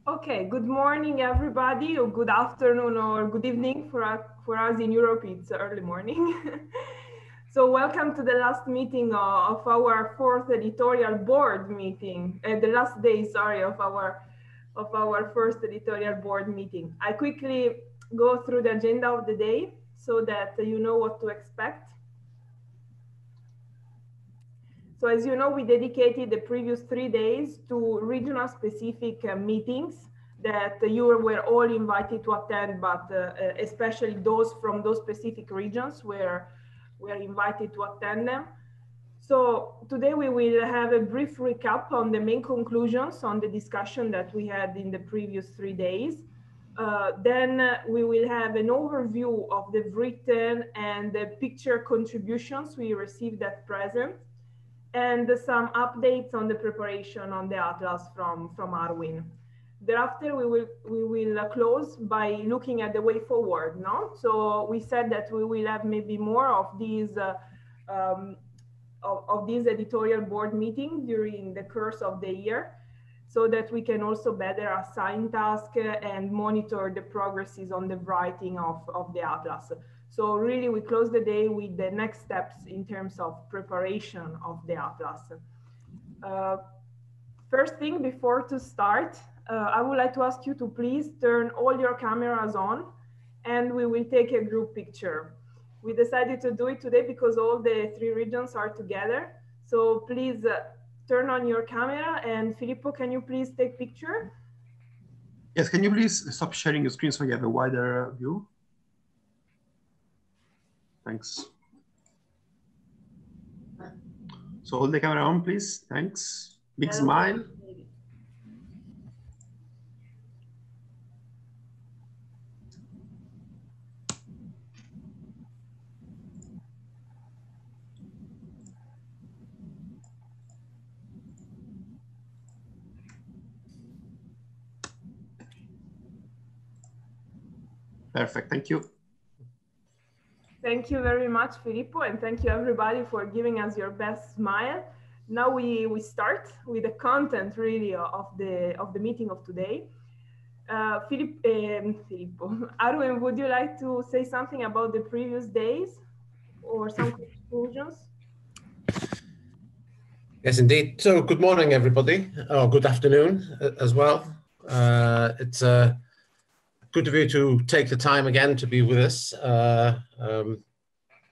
Okay, good morning, everybody, or good afternoon, or good evening. For us in Europe, it's early morning. So welcome to the last meeting of our fourth editorial board meeting, the last day, sorry, of our first editorial board meeting. I quickly go through the agenda of the day so that you know what to expect. So as you know, we dedicated the previous 3 days to regional specific meetings that you were all invited to attend, but especially those from those specific regions were invited to attend them. So today we will have a brief recap on the main conclusions on the discussion that we had in the previous 3 days. Then we will have an overview of the written and the picture contributions we received at present, and some updates on the preparation on the atlas from Arwin. Thereafter, we will close by looking at the way forward. No, so we said that we will have maybe more of these editorial board meetings during the course of the year, so that we can also better assign tasks and monitor the progresses on the writing of the atlas. So really, we close the day with the next steps in terms of preparation of the atlas. First thing, before to start, I would like to ask you to please turn all your cameras on, and we will take a group picture. We decided to do it today because all the 3 regions are together. So please turn on your camera, and Filippo, can you please take picture? Yes, can you please stop sharing your screen so you have a wider view? Thanks. So hold the camera on, please. Thanks. Big smile. Perfect, thank you. Thank you very much, Filippo, and thank you everybody for giving us your best smile. Now we start with the content really of the meeting of today. Filippo, Arwin, would you like to say something about the previous days or some conclusions? Yes, indeed. So good morning, everybody, or good afternoon as well. It's good of you to take the time again to be with us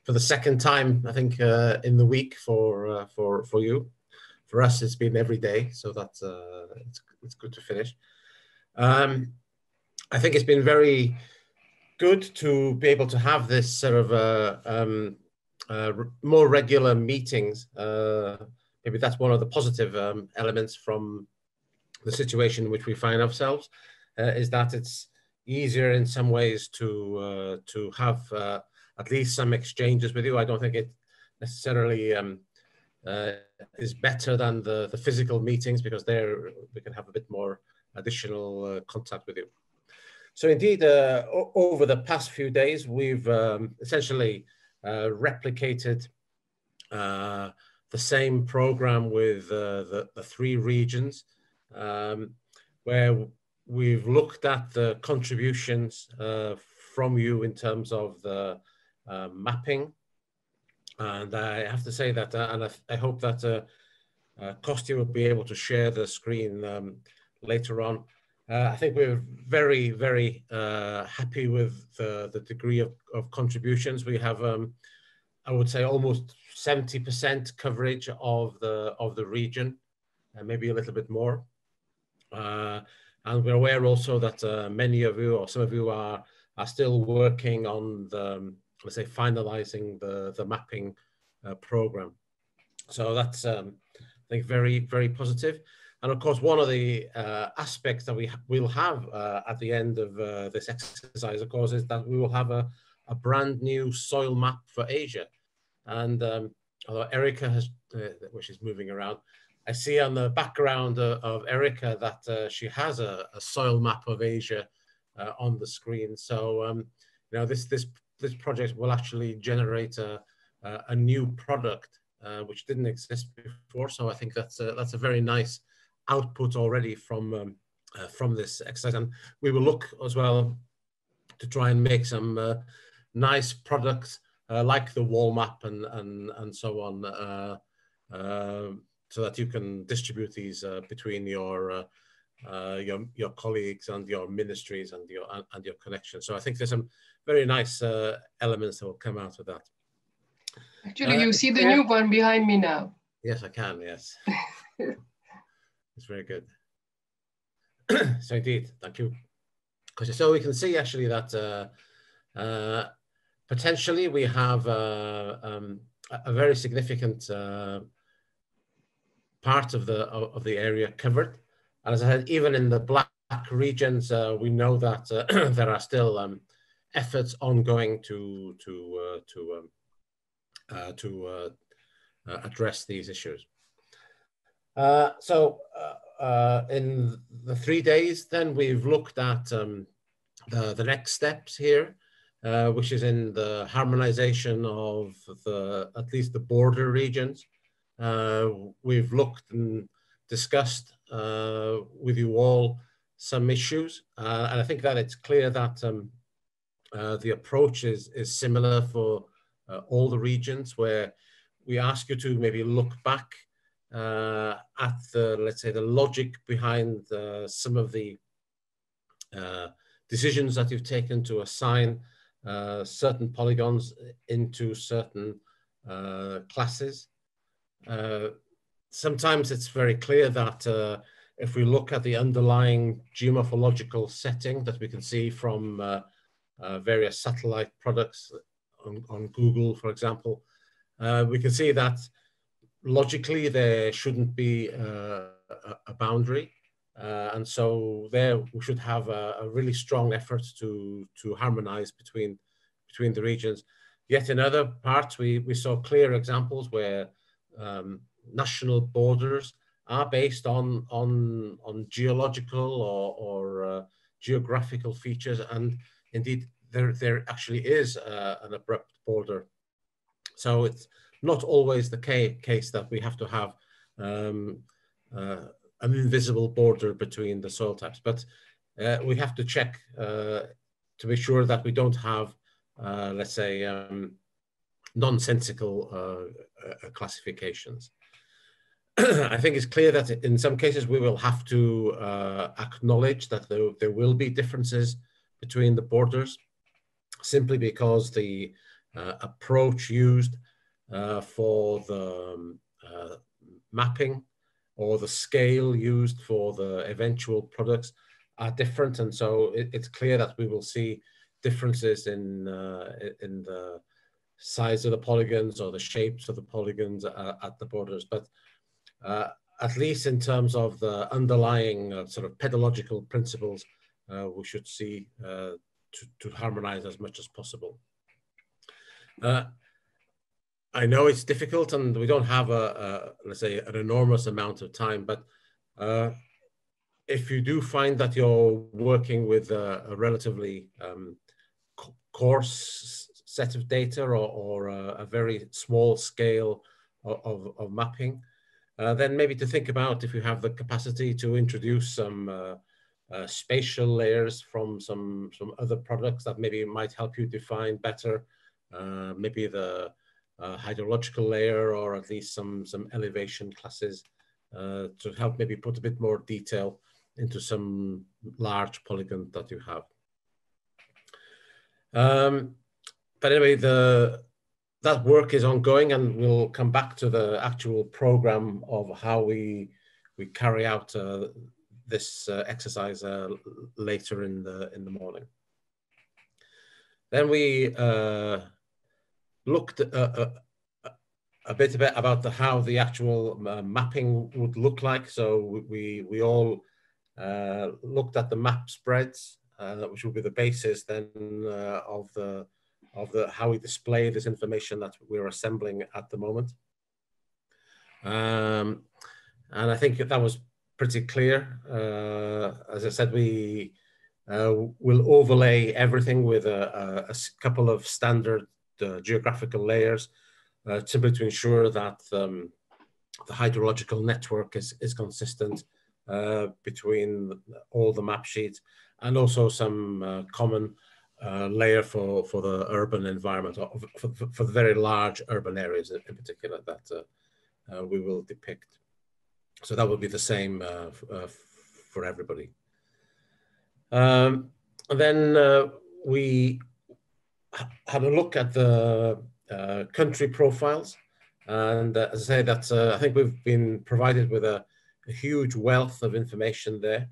for the second time, I think, in the week for you. For us, it's been every day, so that's it's good to finish. I think it's been very good to be able to have this sort of more regular meetings. Maybe that's one of the positive elements from the situation in which we find ourselves, is that it's easier in some ways to have at least some exchanges with you. I don't think it necessarily is better than the physical meetings, because there we can have a bit more additional contact with you. So indeed, over the past few days, we've essentially replicated the same program with the 3 regions, where we've looked at the contributions from you in terms of the mapping. And I have to say that, and I hope that Kostya will be able to share the screen later on. I think we're very, very happy with the degree of contributions. We have, I would say, almost 70% coverage of the region, and maybe a little bit more. And we're aware also that many of you, or some of you, are still working on the, let's say, finalizing the mapping program. So that's, I think, very, very positive. And of course, one of the aspects that we will have at the end of this exercise, of course, is that we will have a brand new soil map for Asia. And although Erica has, which is moving around, I see on the background of Erica that she has a soil map of Asia on the screen. So you know, this project will actually generate a new product which didn't exist before. So I think that's a very nice output already from from this exercise. And we will look as well to try and make some nice products like the wall map and so on, so that you can distribute these between your colleagues and your ministries and your connections. So I think there's some very nice elements that will come out of that. Actually, you see the new one behind me now. Yes, I can. Yes, it's very good. So indeed, thank you. So we can see actually that potentially we have a very significant part of the area covered. And as I said, even in the black regions, we know that there are still efforts ongoing to address these issues. So in the 3 days, then we've looked at the next steps here, which is in the harmonization of at least the border regions. We've looked and discussed with you all some issues, and I think that it's clear that the approach is similar for all the regions, where we ask you to maybe look back at the, let's say, the logic behind some of the decisions that you've taken to assign certain polygons into certain classes. Sometimes it's very clear that if we look at the underlying geomorphological setting that we can see from various satellite products on Google, for example, we can see that logically there shouldn't be a boundary. And so there we should have a really strong effort to harmonize between the regions. Yet in other parts, we saw clear examples where national borders are based on geological or geographical features, and indeed there actually is an abrupt border. So it's not always the case that we have to have an invisible border between the soil types, but we have to check to be sure that we don't have, let's say, nonsensical classifications. I think it's clear that in some cases we will have to acknowledge that there will be differences between the borders, simply because the approach used for the mapping or the scale used for the eventual products are different, and so it's clear that we will see differences in the size of the polygons or the shapes of the polygons at the borders. But at least in terms of the underlying sort of pedagogical principles, we should see to harmonize as much as possible. I know it's difficult and we don't have let's say, an enormous amount of time, but if you do find that you're working with a relatively coarse set of data or a very small scale of mapping, then maybe to think about if you have the capacity to introduce some spatial layers from some other products that maybe might help you define better, maybe the hydrological layer, or at least some elevation classes to help maybe put a bit more detail into some large polygon that you have. But anyway, that work is ongoing, and we'll come back to the actual program of how we carry out this exercise later in the morning. Then we looked a bit about how the actual mapping would look like. So we all looked at the map spreads, which will be the basis then of how we display this information that we're assembling at the moment. And I think that was pretty clear. As I said, we will overlay everything with a couple of standard geographical layers, simply to ensure that the hydrological network is consistent between all the map sheets, and also some common layer for the urban environment, or for the very large urban areas in particular that we will depict. So that will be the same for everybody. And then we had a look at the country profiles, and as I say, that's I think we've been provided with a huge wealth of information there,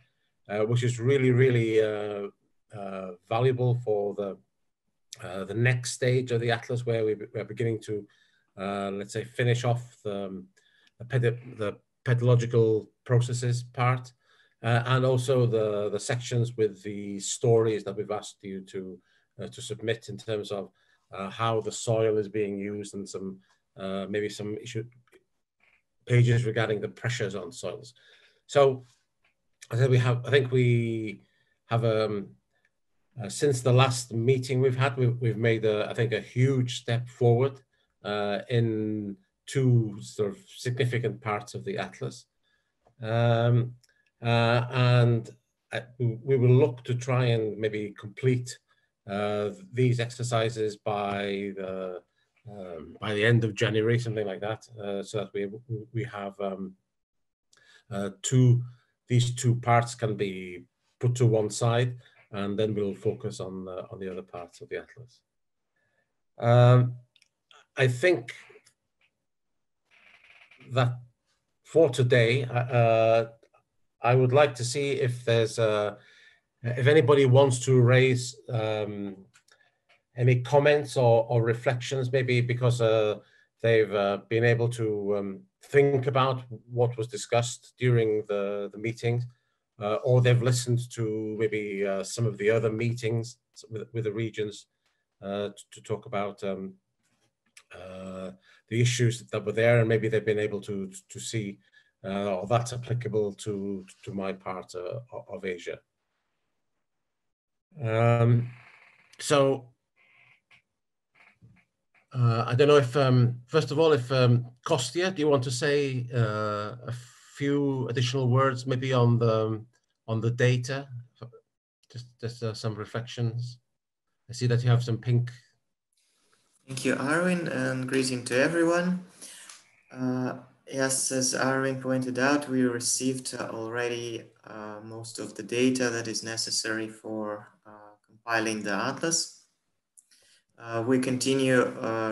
which is really valuable for the next stage of the atlas, where we're beginning to let's say finish off the pedological processes part, and also the sections with the stories that we've asked you to submit in terms of how the soil is being used, and some maybe some pages regarding the pressures on soils. So I think we have since the last meeting we've had, we've made I think a huge step forward in two sort of significant parts of the atlas, and we will look to try and maybe complete these exercises by the end of January, something like that, so that we have these two parts can be put to one side, and then we'll focus on the other parts of the atlas. I think that for today, I would like to see if there's if anybody wants to raise any comments or reflections, maybe because they've been able to think about what was discussed during the meetings, or they've listened to maybe some of the other meetings with the regions to talk about the issues that were there, and maybe they've been able to see or that's applicable to my part of Asia. So I don't know if, first of all, if Kostya, do you want to say a few additional words, maybe on the data, just some reflections? I see that you have some pink. Thank you, Arwin, and greeting to everyone. Yes, as Arwin pointed out, we received already most of the data that is necessary for compiling the atlas. We continue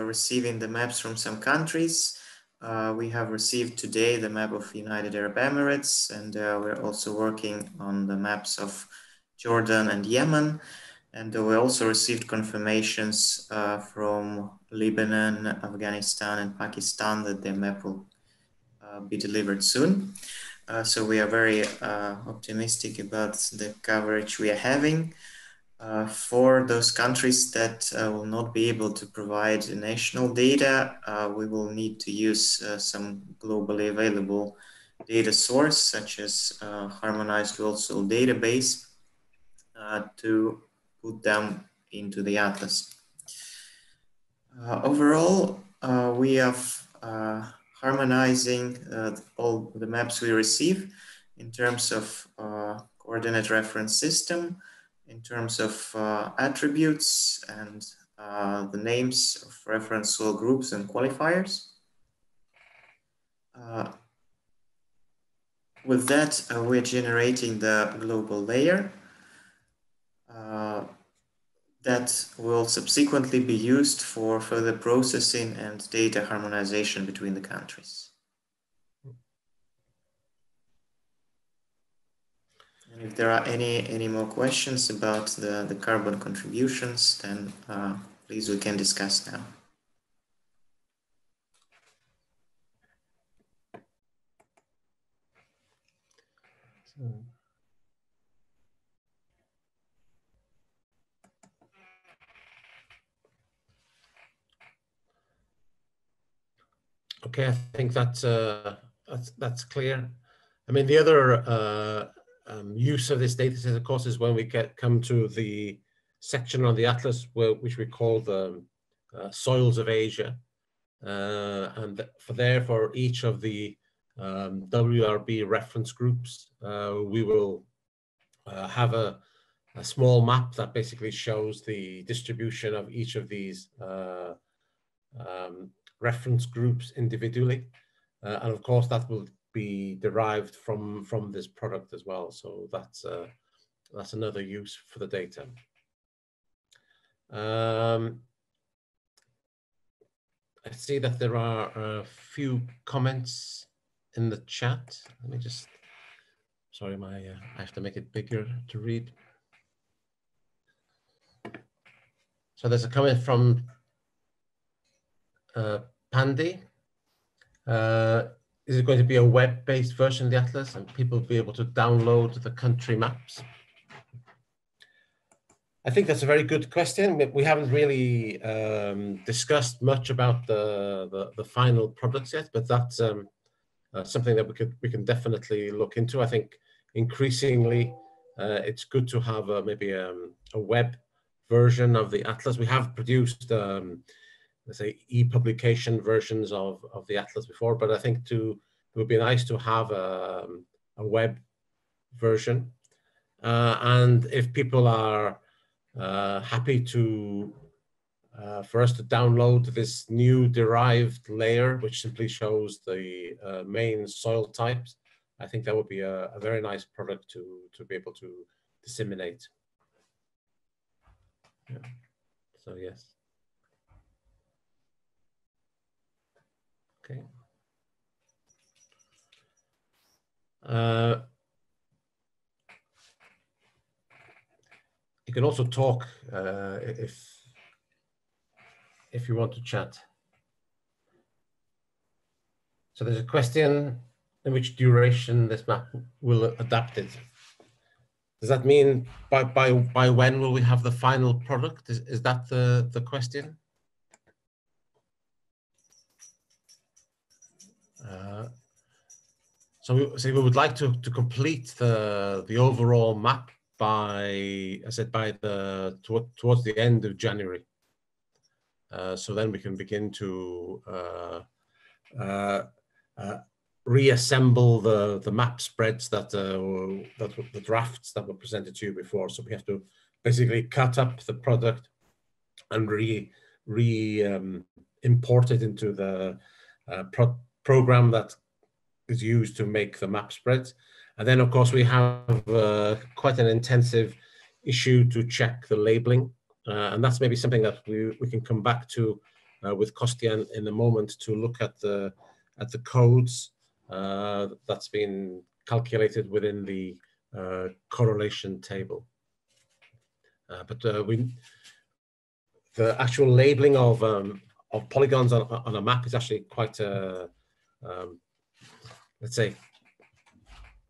receiving the maps from some countries. We have received today the map of United Arab Emirates, and we're also working on the maps of Jordan and Yemen. And we also received confirmations from Lebanon, Afghanistan, and Pakistan that their map will be delivered soon. So we are very optimistic about the coverage we are having. For those countries that will not be able to provide national data, we will need to use some globally available data source, such as harmonized world soil database, to put them into the atlas. Overall, we have harmonizing all the maps we receive in terms of coordinate reference system, in terms of attributes and the names of reference soil groups and qualifiers. With that, we're generating the global layer that will subsequently be used for further processing and data harmonization between the countries. And if there are any more questions about the carbon contributions, then please, we can discuss now. Okay, I think that's clear. I mean, the other use of this data set, of course, is when we come to the section on the atlas which we call the soils of Asia, and for each of the WRB reference groups. We will have a small map that basically shows the distribution of each of these reference groups individually. And of course, that will be derived from this product as well. So that's another use for the data. I see that there are a few comments in the chat. Let me just, sorry, I have to make it bigger to read. So there's a comment from Pandy. Is it going to be a web-based version of the atlas and people will be able to download the country maps? I think that's a very good question. We haven't really discussed much about the final products yet, but that's something that we can definitely look into. I think increasingly it's good to have maybe a web version of the atlas. We have produced let's say e-publication versions of the atlas before, but I think it would be nice to have a web version. And if people are happy to for us to download this new derived layer, which simply shows the main soil types, I think that would be a very nice product to be able to disseminate. Yeah. So yes. Okay. You can also talk if you want to chat. So there's a question: in which duration this map will adapt it? Does that mean by when will we have the final product? Is that the question? So we would like to complete the overall map by, I said, by towards the end of January. So then we can begin to reassemble the map spreads the drafts that were presented to you before. So we have to basically cut up the product and import it into the program that is used to make the map spreads. And then of course we have quite an intensive issue to check the labeling. And that's maybe something that we can come back to with Kostya in a moment, to look at the codes that's been calculated within the correlation table. But the actual labeling of polygons on a map is actually quite let's say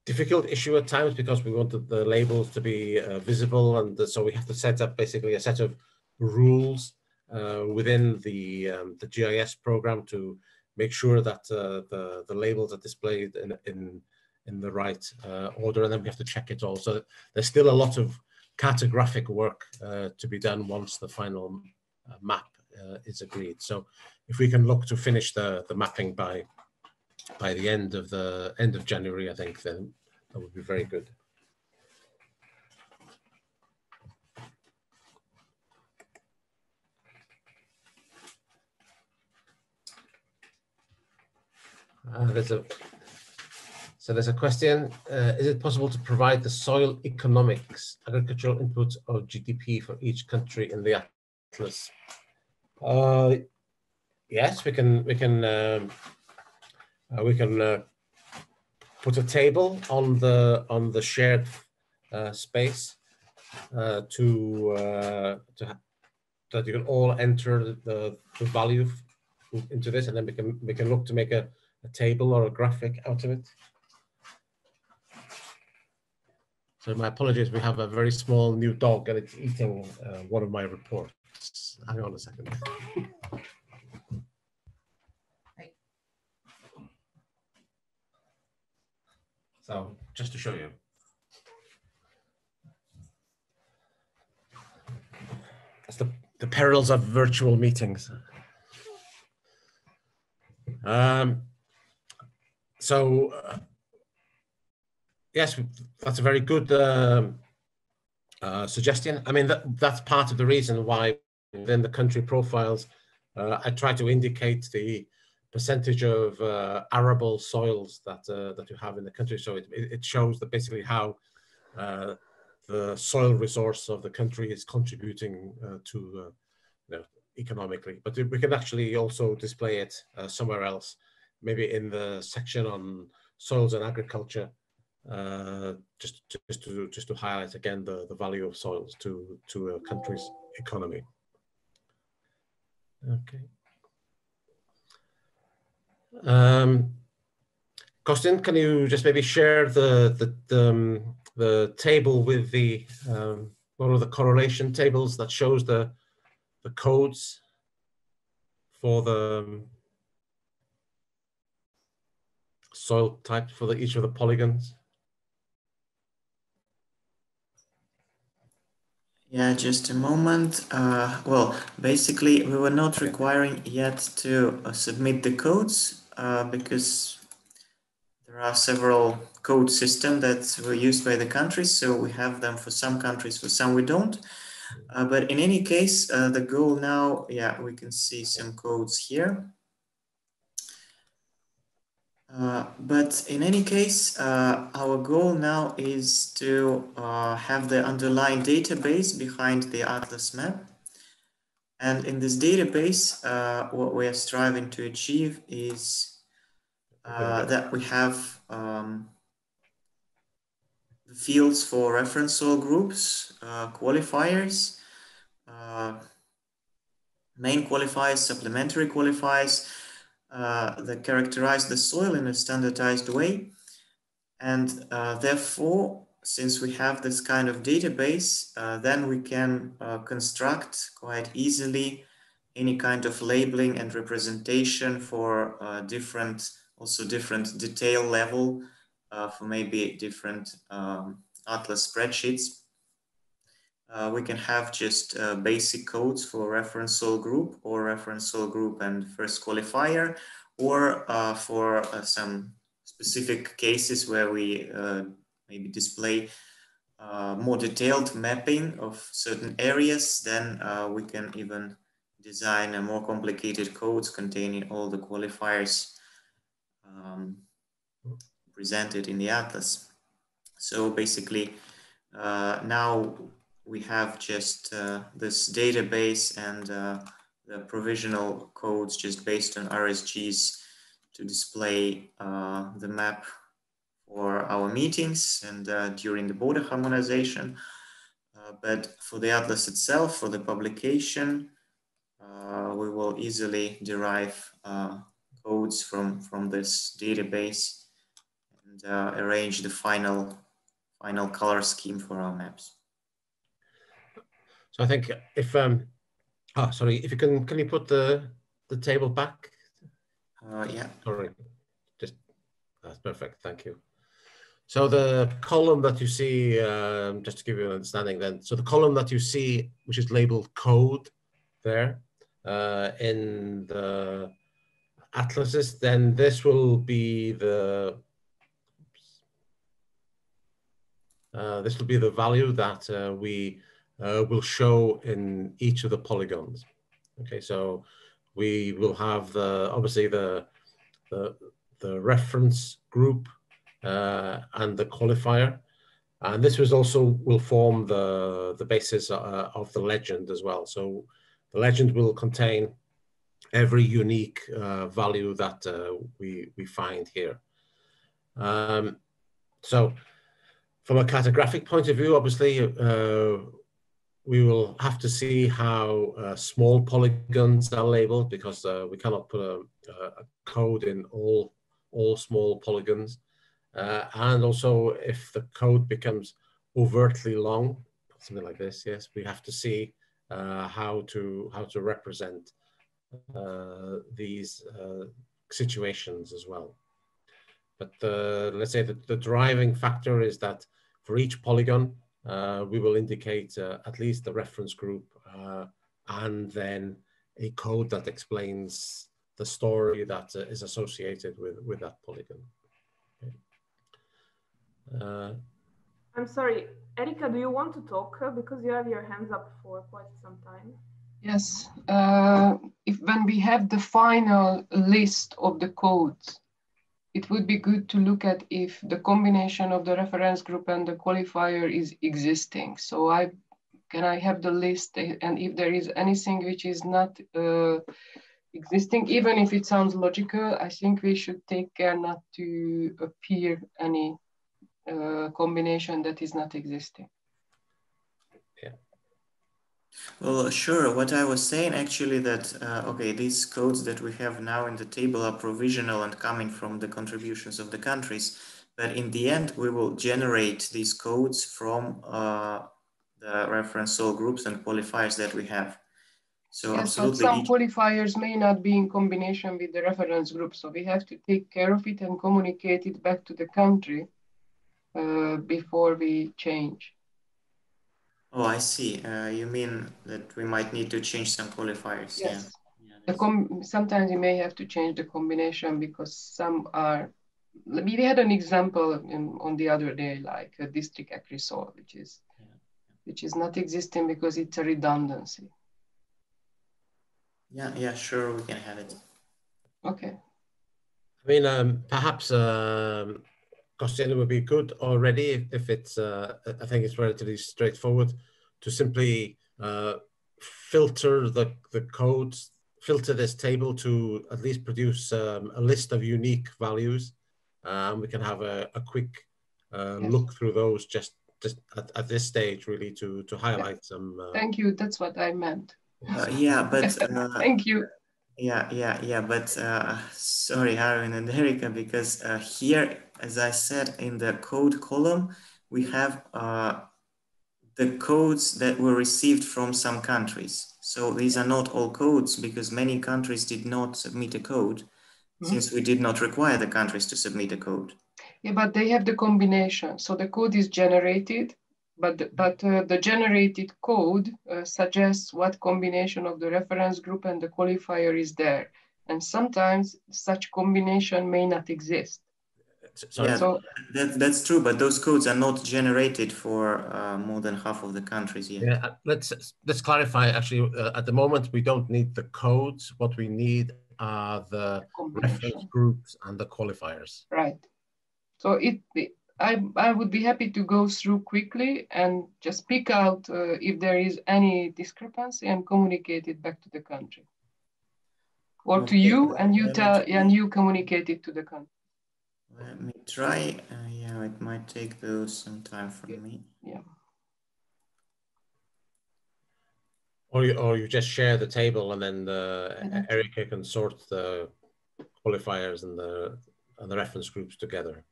difficult issue at times, because we want the labels to be visible, and so we have to set up basically a set of rules within the GIS program to make sure that the labels are displayed in the right order, and then we have to check it all. So there's still a lot of cartographic work to be done once the final map is agreed. So if we can look to finish the mapping by the end of January, I think then that would be very good. There's a question: is it possible to provide the soil economics, agricultural inputs, or GDP for each country in the atlas? Yes, we can put a table on the shared space that you can all enter the value into this, and then we can look to make a table or a graphic out of it. So my apologies, we have a very small new dog and it's eating one of my reports. Hang on a second. So just to show you. That's the perils of virtual meetings. So yes, that's a very good suggestion. I mean, that's part of the reason why within the country profiles, I try to indicate the percentage of arable soils that that you have in the country. So it shows that basically how the soil resource of the country is contributing to you know, economically. But we can actually also display it somewhere else, maybe in the section on soils and agriculture, just to highlight again the value of soils to a country's economy. Okay. Kostin, can you just maybe share the table with the one of the correlation tables that shows the codes for the soil type for each of the polygons? Yeah, just a moment. Well, basically, we were not requiring yet to submit the codes because there are several code systems that were used by the countries. So we have them for some countries, for some we don't. But in any case, the goal now, yeah, we can see some codes here. But in any case, our goal now is to have the underlying database behind the Atlas map. And in this database, what we are striving to achieve is that we have the fields for reference soil groups, qualifiers, main qualifiers, supplementary qualifiers, that characterize the soil in a standardized way. And therefore, since we have this kind of database, then we can construct quite easily any kind of labeling and representation for different detail level for maybe different Atlas spreadsheets. We can have just basic codes for reference soil group or reference soil group and first qualifier, or for some specific cases where we maybe display more detailed mapping of certain areas, then we can even design a more complicated codes containing all the qualifiers presented in the Atlas. So basically, now we have just this database and the provisional codes just based on RSGs to display the map for our meetings and during the border harmonization. But for the Atlas itself, for the publication, we will easily derive codes from this database and arrange the final color scheme for our maps. So I think if sorry, if you can you put the table back? Yeah. Sorry, just that's perfect. Thank you. So the column that you see, just to give you an understanding then, so the column that you see, which is labeled code there in the atlases, then this will be the value that we will show in each of the polygons. Okay, so we will have obviously the reference group and the qualifier, and this will form the basis of the legend as well. So the legend will contain every unique value that we find here. So from a cartographic point of view, obviously, we will have to see how small polygons are labeled, because we cannot put a code in all small polygons. And also, if the code becomes overtly long, something like this, yes, we have to see how to represent these situations as well. But let's say that the driving factor is that for each polygon, we will indicate at least the reference group and then a code that explains the story that is associated with that polygon. I'm sorry, Erika, do you want to talk? Because you have your hands up for quite some time. Yes, when we have the final list of the codes, it would be good to look at if the combination of the reference group and the qualifier is existing. So can I have the list, and if there is anything which is not existing, even if it sounds logical, I think we should take care not to appear any combination that is not existing. Yeah. Well, sure. What I was saying actually that, okay, these codes that we have now in the table are provisional and coming from the contributions of the countries. But in the end, we will generate these codes from the reference soil groups and qualifiers that we have. So yes, absolutely. But some qualifiers may not be in combination with the reference group. So we have to take care of it and communicate it back to the country before we change. Oh, I see. You mean that we might need to change some qualifiers? Yes. Yeah. Sometimes you may have to change the combination because some are. We had an example on the other day, like a district agri-soil, which is not existing because it's a redundancy. Yeah, sure, we can have it. Okay. I mean, perhaps Costiana would be good already if it's, I think it's relatively straightforward to simply filter the codes, filter this table to at least produce a list of unique values. We can have a quick look through those just at this stage, really, to highlight some. Thank you. That's what I meant. Yeah, but thank you. Yeah, but sorry, Harvin and Erika, because here, as I said, in the code column, we have the codes that were received from some countries. So these are not all codes because many countries did not submit a code since we did not require the countries to submit a code. Yeah, but they have the combination. So the code is generated, but the generated code suggests what combination of the reference group and the qualifier is there. And sometimes such combination may not exist. Sorry? Yeah, so that's true, but those codes are not generated for more than half of the countries yet. Yeah, let's clarify. Actually, at the moment, we don't need the codes. What we need are the reference groups and the qualifiers. Right. So I would be happy to go through quickly and just pick out if there is any discrepancy and communicate it back to the country. Or to you, and you tell, and you communicate it to the country. Let me try. Yeah, it might take some time from me. Yeah. Or you just share the table, and then Erika can sort the qualifiers and the reference groups together.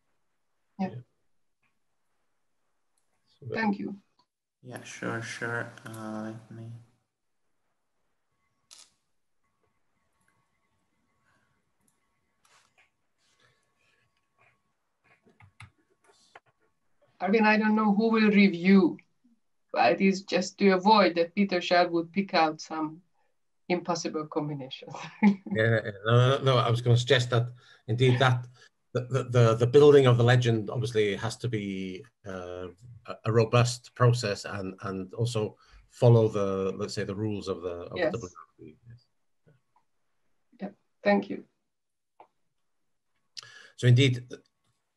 Yeah. So, thank you. Yeah, sure. Let me. I mean, I don't know who will review, but it is just to avoid that Peter Schell would pick out some impossible combinations. No, I was going to suggest that indeed that the building of the legend obviously has to be a robust process and also follow the, let's say, the rules of the WRB. Yes. Yeah, thank you. So indeed,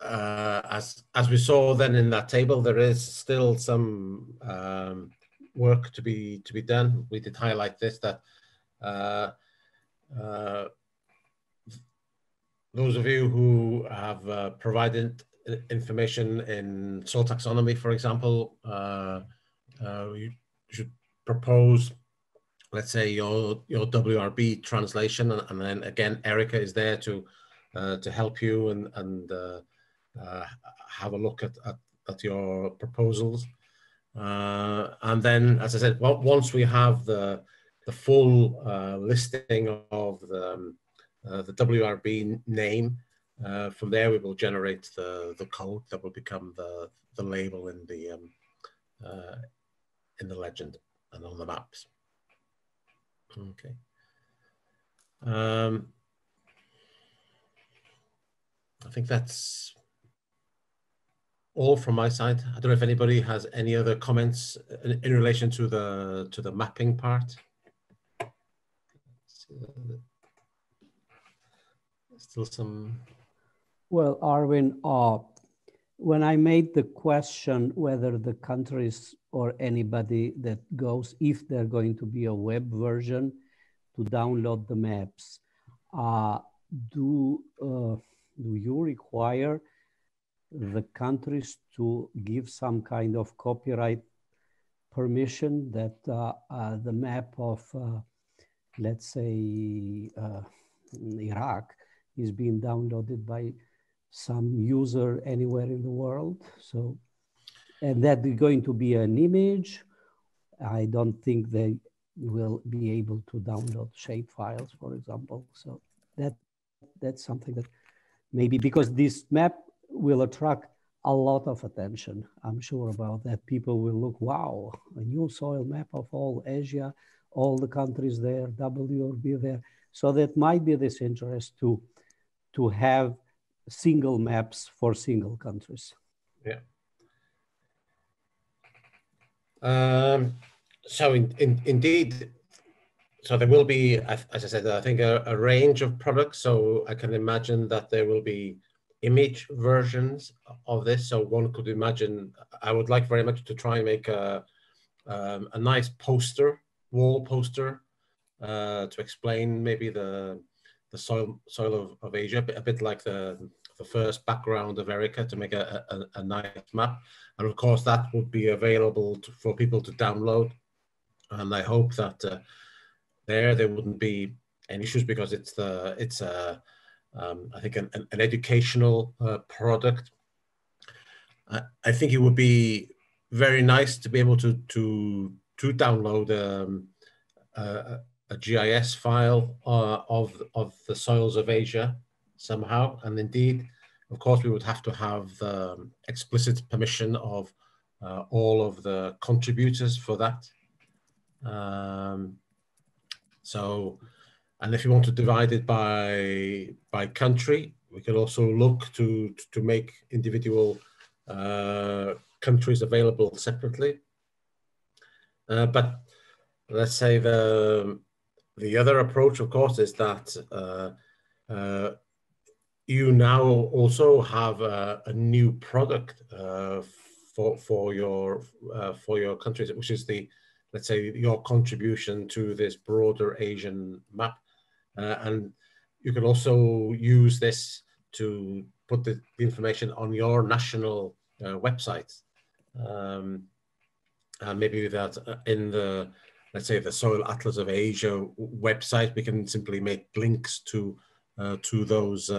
as we saw then in that table, there is still some work to be done. We did highlight this, that those of you who have provided information in soil taxonomy, for example, you should propose, let's say, your WRB translation, and then again, Erika is there to help you and have a look at your proposals. And then, as I said, once we have the full listing of the WRB name, from there we will generate the code that will become the label in the legend and on the maps. Okay. I think that's all from my side. I don't know if anybody has any other comments in relation to the mapping part. Still some. Well, Arvin, when I made the question whether the countries or anybody that goes, if they're going to be a web version to download the maps, do you require the countries to give some kind of copyright permission that the map of, let's say, Iraq is being downloaded by some user anywhere in the world? So, and that is going to be an image. I don't think they will be able to download shape files, for example. So that's something that maybe, because this map will attract a lot of attention. I'm sure about that. People will look, wow, a new soil map of all Asia, all the countries there, W or B there. So that might be this interest to have single maps for single countries. Yeah. So indeed, so there will be, as I said, I think a range of products. So I can imagine that there will be image versions of this. So one could imagine, I would like very much to try and make a nice poster, wall poster, to explain maybe the soil of Asia, a bit like the first background of Erica, to make a nice map. And of course that would be available for people to download. And I hope that there wouldn't be any issues, because it's I think an educational product. I think it would be very nice to be able to download a GIS file of the soils of Asia somehow. And indeed, of course, we would have to have explicit permission of all of the contributors for that. So, and if you want to divide it by country, we can also look to make individual countries available separately. But let's say the other approach, of course, is that you now also have a new product for your countries, which is let's say your contribution to this broader Asian map, and you can also use this to put the information on your national website, and maybe that in the, let's say, the Soil Atlas of Asia website, we can simply make links to those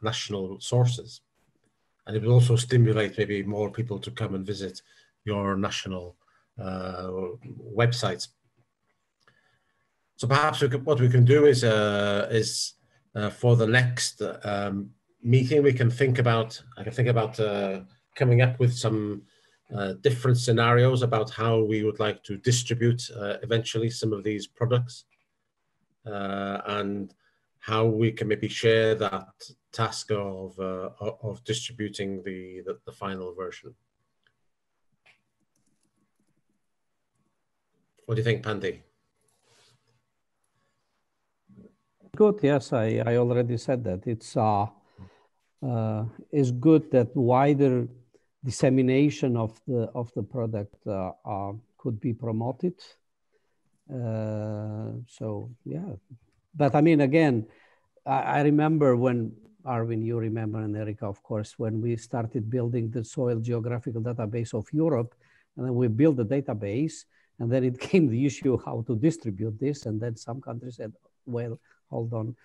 national sources. And it will also stimulate maybe more people to come and visit your national websites. So perhaps what we can do is for the next meeting, I can think about coming up with some different scenarios about how we would like to distribute eventually some of these products, and how we can maybe share that task of distributing the final version. What do you think, Pandi? Good. Yes, I already said that it's good that wider dissemination of the product could be promoted. So yeah, but I mean, again, I remember when, Arvin, you remember, and Erica, of course, when we started building the soil geographical database of Europe, and then we built the database, and then it came the issue how to distribute this, and then some countries said, well, hold on,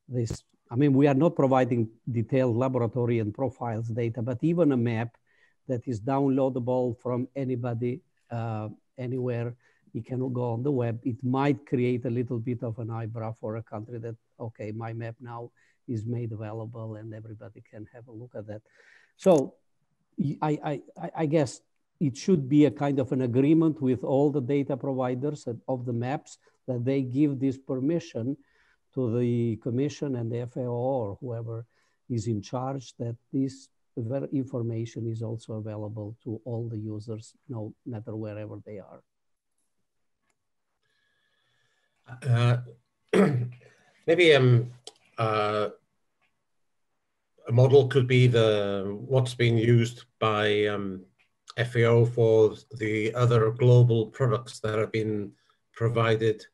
this, I mean, we are not providing detailed laboratory and profiles data, but even a map that is downloadable from anybody, anywhere, you can go on the web, it might create a little bit of an eyebrow for a country that, okay, my map now is made available and everybody can have a look at that. So I guess it should be a kind of an agreement with all the data providers of the maps that they give this permission to the Commission and the FAO or whoever is in charge, that this their information is also available to all the users, no matter wherever they are. Maybe a model could be what's being used by FAO for the other global products that have been provided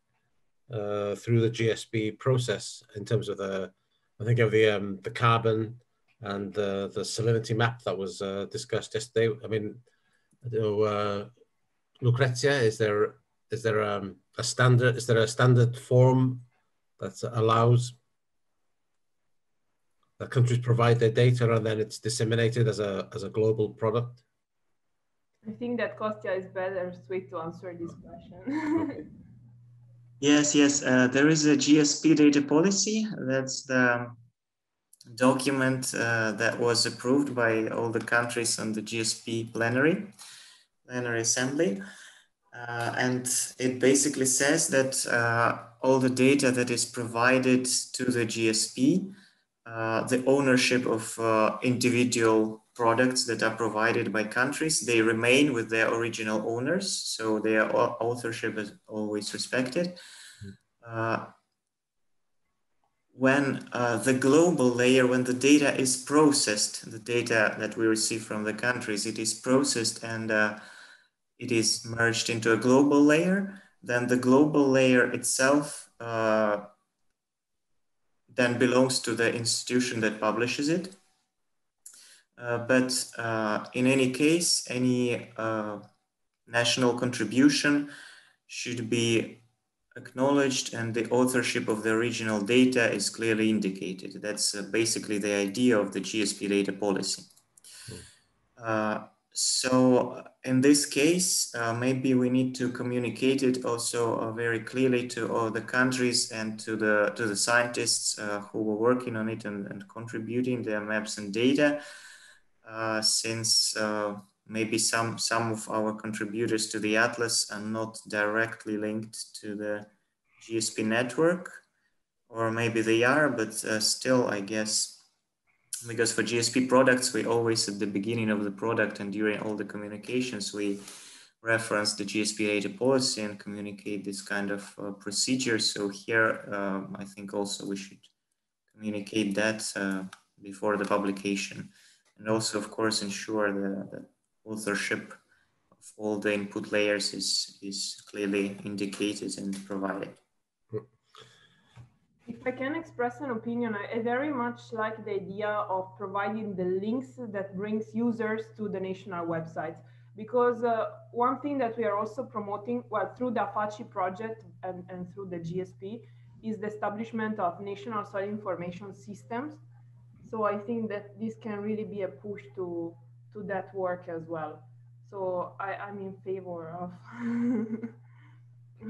through the GSP process, in terms of I think of the carbon and the salinity map that was discussed yesterday. I mean, Lucrezia, is there a standard form that allows that countries provide their data and then it's disseminated as a global product? I think that Kostya is better suited to answer this question. Okay. Yes, there is a GSP data policy. That's the document that was approved by all the countries on the GSP plenary assembly. And it basically says that all the data that is provided to the GSP, the ownership of individual products that are provided by countries, they remain with their original owners. So their authorship is always respected. When the global layer, when the data is processed, the data that we receive from the countries, it is processed and it is merged into a global layer, then the global layer itself then belongs to the institution that publishes it. But in any case, any national contribution should be acknowledged and the authorship of the original data is clearly indicated. That's basically the idea of the GSP data policy. So in this case, maybe we need to communicate it also very clearly to all the countries and to the scientists who were working on it and contributing their maps and data, since maybe some of our contributors to the Atlas are not directly linked to the GSP network, or maybe they are, but still, I guess, because for GSP products, we always at the beginning of the product and during all the communications, we reference the GSP data policy and communicate this kind of procedure. So here, I think also we should communicate that before the publication. And also, of course, ensure the authorship of all the input layers is clearly indicated and provided. If I can express an opinion, I very much like the idea of providing the links that brings users to the national websites, because one thing that we are also promoting, well, through the Apache project and through the GSP, is the establishment of national soil information systems. So I think that this can really be a push to that work as well. So I'm in favor of,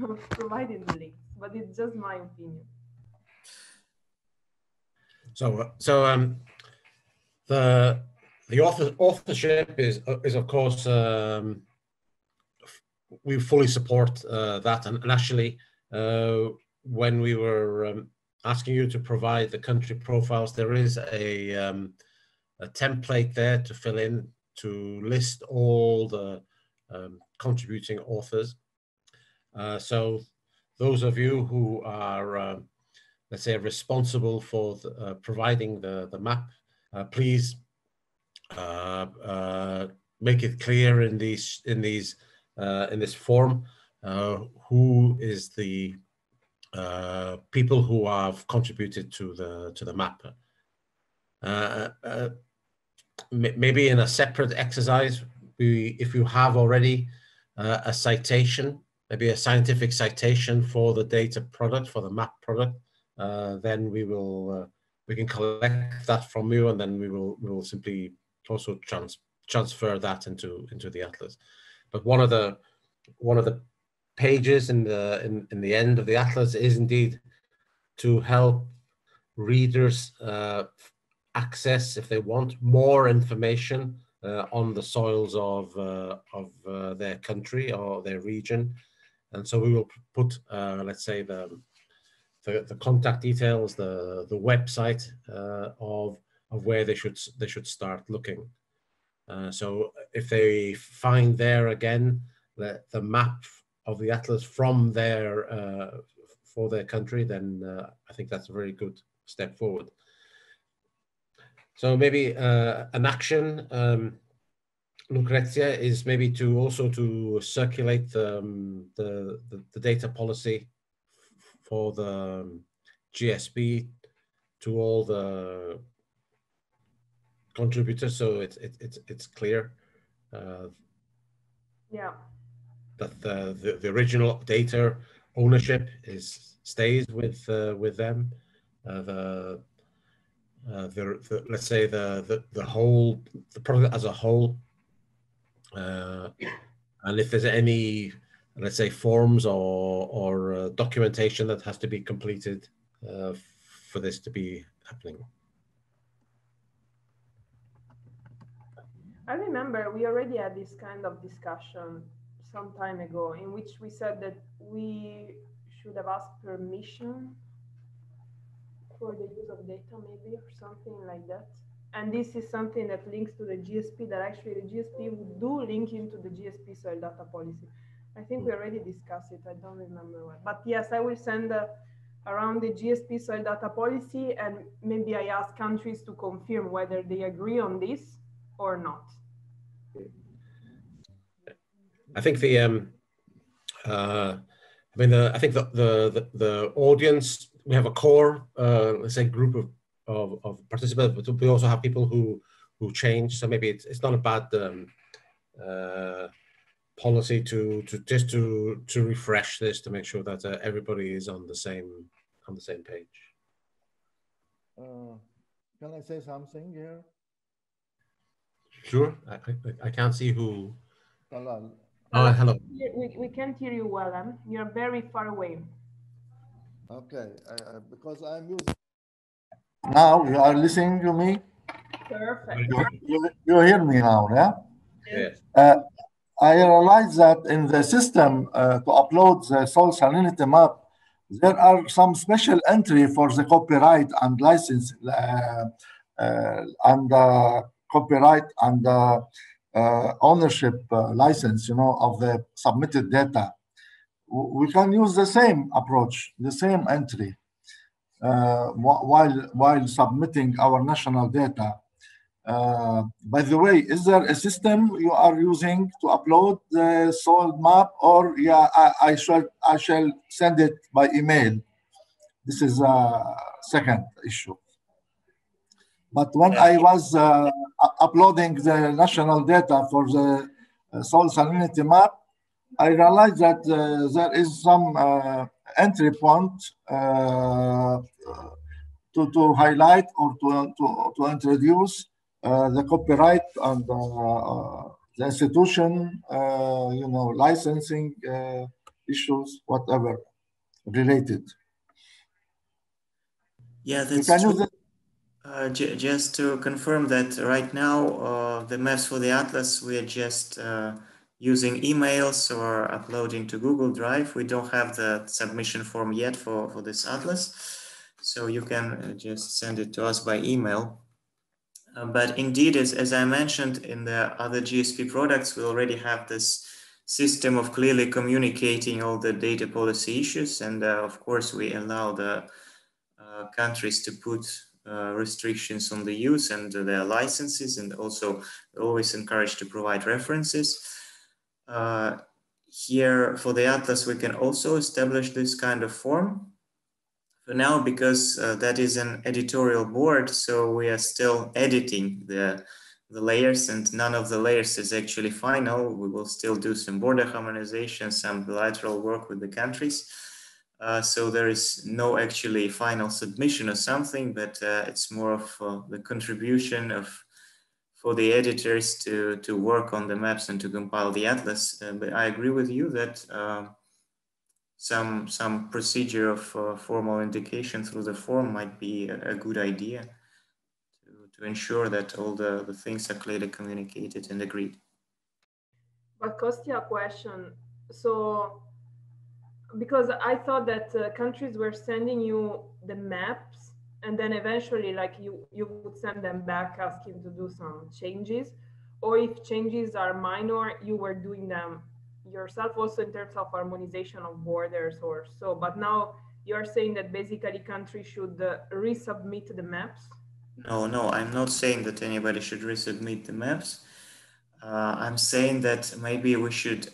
of providing the links, but it's just my opinion. So the authorship is of course, we fully support that, and actually when we were asking you to provide the country profiles, there is a template there to fill in to list all the contributing authors. So those of you who are let's say responsible for providing the map, please make it clear in this form who is the people who have contributed to the map. Maybe in a separate exercise, if you have already a citation, maybe a scientific citation for the data product, for the map product, then we can collect that from you, and then we will simply also transfer that into the Atlas. But one of the pages in the end of the Atlas is indeed to help readers access, if they want, more information on the soils of their country or their region. And so we will put, let's say, the contact details, the website of where they should start looking. So if they find there again the map of the atlas from their for their country, then I think that's a very good step forward. So maybe an action, Lucrezia, is maybe to also to circulate the data policy for the GSP to all the contributors, so it's clear yeah, that the original data ownership stays with them. Let's say the whole product as a whole, and if there's any, let's say, forms or documentation that has to be completed for this to be happening. I remember we already had this kind of discussion some time ago in which we said that we should have asked permission for the use of data, maybe, or something like that. And this is something that links to the GSP, that actually the GSP would do link into the GSP soil data policy. I think we already discussed it, I don't remember what. But yes, I will send around the GSP soil data policy, and maybe I ask countries to confirm whether they agree on this or not. I think the I think the audience, we have a core let's say group of participants, but we also have people who change. So maybe it's not a bad policy to just to refresh this, to make sure that everybody is on the same page. Can I say something here? Sure. I can't see who. Hello. Hello. We can't hear you well, Em. You're very far away. Okay, because I'm using. Now you are listening to me? Perfect. You hear me now, yeah? Yes. I realize that in the system to upload the soil salinity map, there are some special entry for the copyright and license and copyright and ownership license, of the submitted data. We can use the same approach, the same entry, while submitting our national data. By the way, is there a system you are using to upload the soil map, or yeah, I shall send it by email? This is a second issue. But when I was uploading the national data for the soil salinity map, I realized that there is some entry point to highlight or to introduce the copyright and the institution, licensing issues, whatever related. Yeah, that's true. Just to confirm that right now, the maps for the Atlas, we are just using emails or uploading to Google Drive. We don't have the submission form yet for this Atlas. So you can just send it to us by email. But indeed, as I mentioned, in the other GSP products, we already have this system of clearly communicating all the data policy issues. And of course, we allow the countries to put restrictions on the use and their licenses, and also always encouraged to provide references. Here for the Atlas, we can also establish this kind of form. For now, because that is an editorial board, so we are still editing the layers, and none of the layers is actually final. We will still do some border harmonization, some bilateral work with the countries. So there is no actually final submission or something, but it's more of the contribution for the editors to work on the maps and to compile the Atlas. But I agree with you that some procedure of formal indication through the form might be a good idea to ensure that all the things are clearly communicated and agreed. But Kostya, a question. So, because I thought that countries were sending you the maps and then eventually like you would send them back asking to do some changes, or if changes are minor, you were doing them yourself also in terms of harmonization of borders or so. But now you're saying that basically countries should resubmit the maps? No, I'm not saying that anybody should resubmit the maps. I'm saying that maybe we should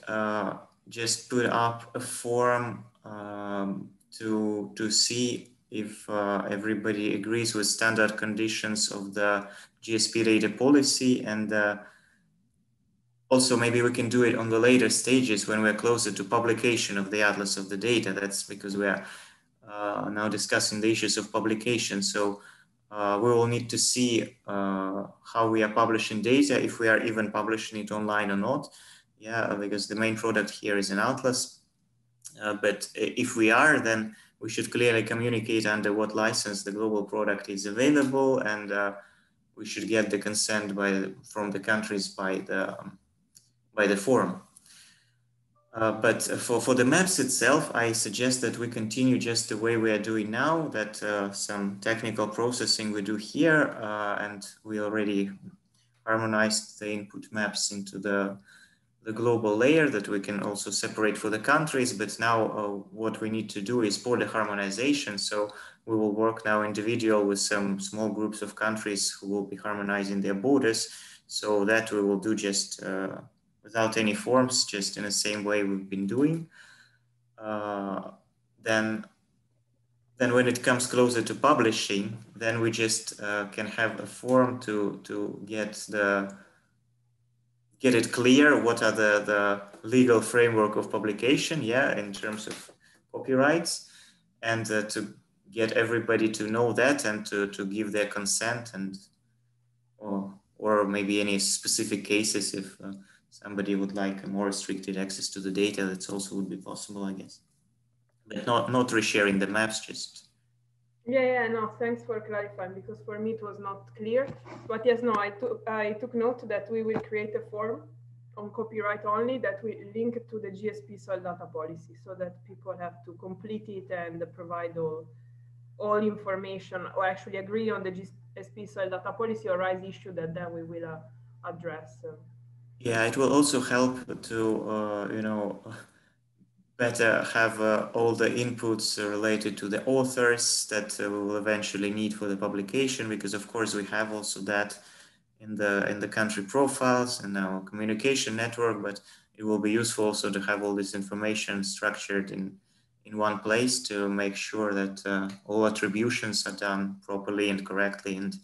just put up a form to see if everybody agrees with standard conditions of the GSP data policy, and also maybe we can do it on the later stages when we're closer to publication of the atlas of the data. That's because we are now discussing the issues of publication. So we will need to see how we are publishing data, if we are even publishing it online or not. Yeah, because the main product here is an atlas. But if we are, then we should clearly communicate under what license the global product is available, and we should get the consent from the countries by the forum. But for the maps itself, I suggest that we continue just the way we are doing now, that some technical processing we do here, and we already harmonized the input maps into the global layer that we can also separate for the countries. But now what we need to do is border harmonization. So we will work now individual with some small groups of countries who will be harmonizing their borders. So that we will do just without any forms, just in the same way we've been doing. Then when it comes closer to publishing, then we just can have a form to get it clear what are the legal framework of publication, yeah, in terms of copyrights, and to get everybody to know that and to give their consent, and or maybe any specific cases if somebody would like a more restricted access to the data, that also would be possible, I guess. But not resharing the maps, just. Yeah, no, thanks for clarifying, because for me it was not clear. But yes, no, I took note that we will create a form on copyright only that we link to the GSP soil data policy, so that people have to complete it and provide all information, or actually agree on the GSP soil data policy or raise issue that then we will address. Yeah, it will also help to better have all the inputs related to the authors that we will eventually need for the publication, because of course we have also that in the country profiles and our communication network, but it will be useful also to have all this information structured in one place to make sure that all attributions are done properly and correctly and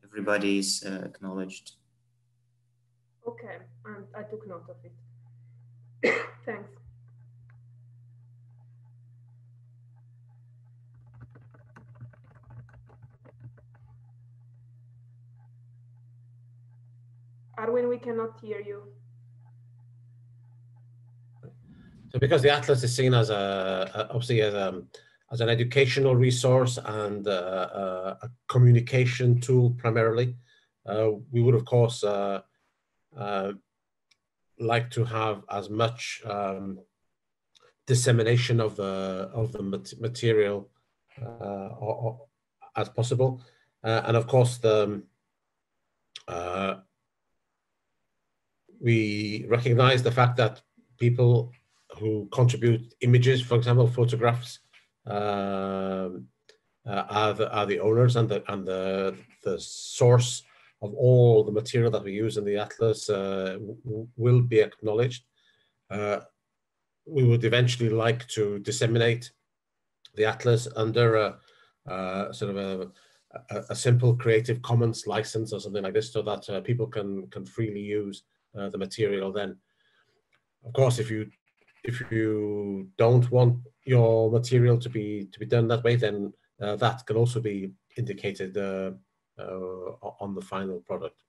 everybody is acknowledged. Okay, I took note of it. Thanks. Arwin, we cannot hear you. So because the atlas is seen as obviously as an educational resource and a communication tool primarily, we would of course like to have as much dissemination of the material as possible, and of course we recognize the fact that people who contribute images, for example, photographs, are the owners and the source of all the material that we use in the atlas will be acknowledged. We would eventually like to disseminate the atlas under sort of a simple Creative Commons license or something like this, so that people can freely use the material. Then, of course, if you don't want your material to be done that way, then that can also be indicated on the final product.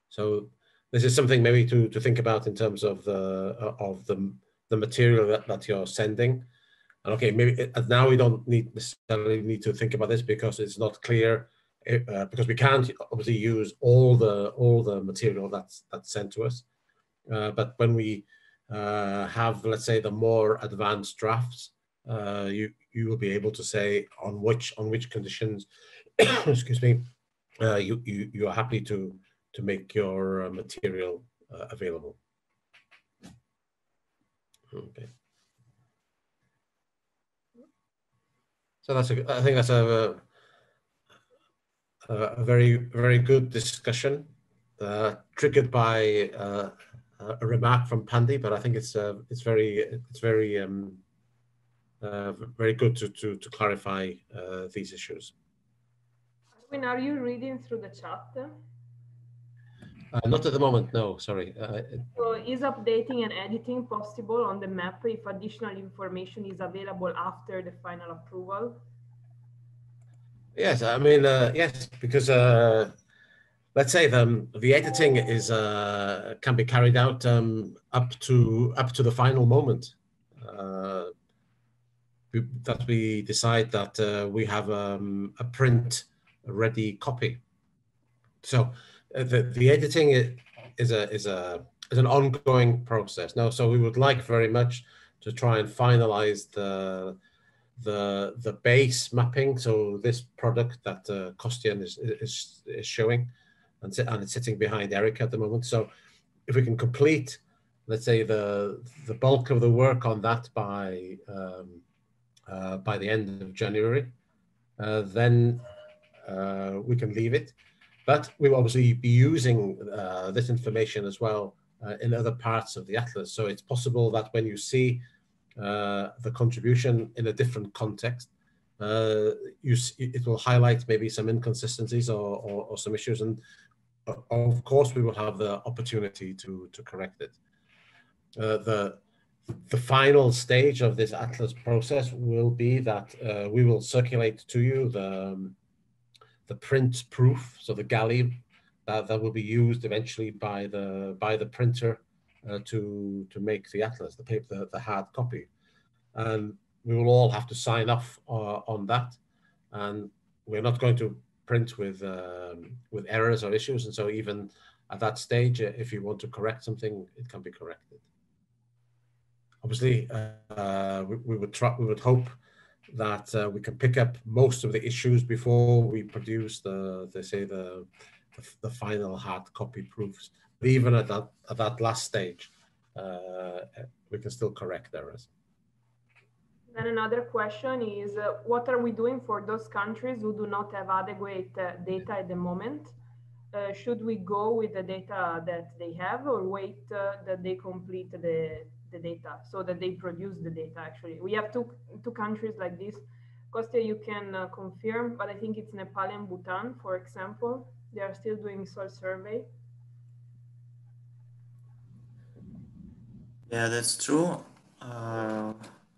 So this is something maybe to think about in terms of the material that you're sending. And okay, maybe now we don't necessarily need to think about this because it's not clear, because we can't obviously use all the material that's sent to us. But when we have, let's say, the more advanced drafts, you will be able to say on which conditions, excuse me, you are happy to make your material available. Okay. So I think that's a very good discussion, triggered by a remark from Pandi, but I think it's very good to clarify these issues. Arwin, are you reading through the chat? Not at the moment, no, sorry. So is updating and editing possible on the map if additional information is available after the final approval? Yes, I mean, yes, because let's say the editing is can be carried out up to the final moment that we decide that we have a print ready copy. So the editing is an ongoing process now. So we would like very much to try and finalize the base mapping. So this product that Kostian is showing, and it's sitting behind Eric at the moment. So if we can complete, let's say, the bulk of the work on that by the end of January, then we can leave it. But we will obviously be using this information as well in other parts of the atlas. So it's possible that when you see the contribution in a different context, it will highlight maybe some inconsistencies or some issues, and of course we will have the opportunity to correct it. The final stage of this atlas process will be that we will circulate to you the print proof, so the galley that will be used eventually by the printer to make the atlas, the paper, the hard copy, and we will all have to sign off on that. And we're not going to print with errors or issues, and so even at that stage, if you want to correct something, it can be corrected. Obviously, we would hope that we can pick up most of the issues before we produce the final hard copy proofs. But even at that last stage, we can still correct errors. Then another question is, what are we doing for those countries who do not have adequate data at the moment? Should we go with the data that they have, or wait that they complete the data, so that they produce the data? Actually, we have two countries like this. Kostya, you can confirm, but I think it's Nepal and Bhutan, for example. They are still doing soil survey. Yeah, that's true.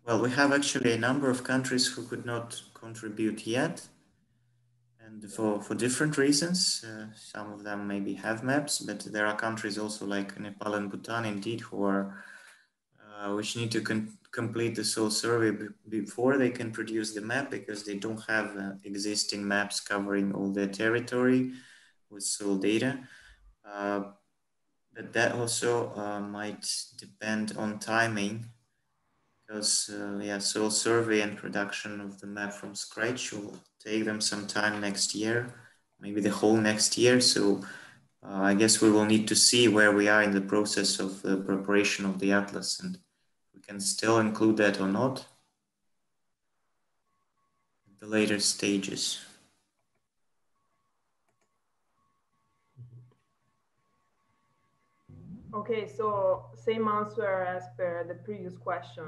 Well, we have actually a number of countries who could not contribute yet, and for different reasons. Some of them maybe have maps, but there are countries also like Nepal and Bhutan, indeed, who are which need to complete the soil survey before they can produce the map, because they don't have existing maps covering all their territory with soil data. But that also might depend on timing, because yeah, soil survey and production of the map from scratch will take them some time next year, maybe the whole next year. So I guess we will need to see where we are in the process of the preparation of the atlas, and we can still include that or not at the later stages. Okay, so same answer as per the previous question.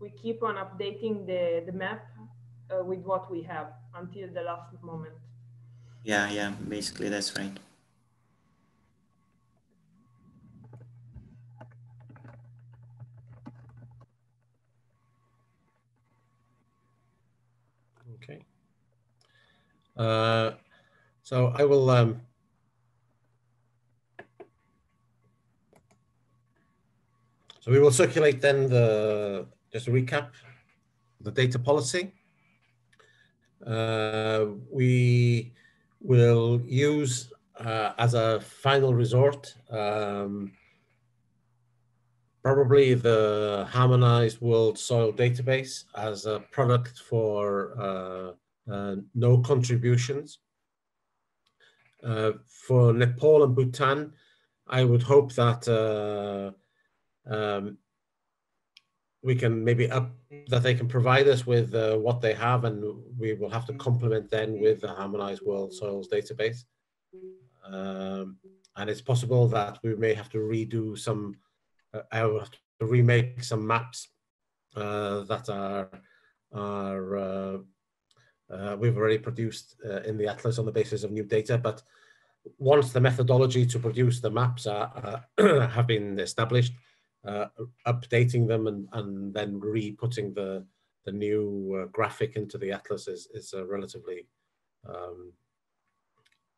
We keep on updating the map with what we have until the last moment. Yeah, basically that's right. Okay. So I will so we will circulate then just a recap, the data policy. We will use as a final resort probably the Harmonized World Soil Database as a product for no contributions. For Nepal and Bhutan, I would hope that we can maybe that they can provide us with what they have, and we will have to complement then with the Harmonized World Soils Database. And it's possible that we may have to redo some, I will have to remake some maps that we've already produced in the Atlas on the basis of new data. But once the methodology to produce the maps have been established, updating them and then re-putting the new graphic into the Atlas is a relatively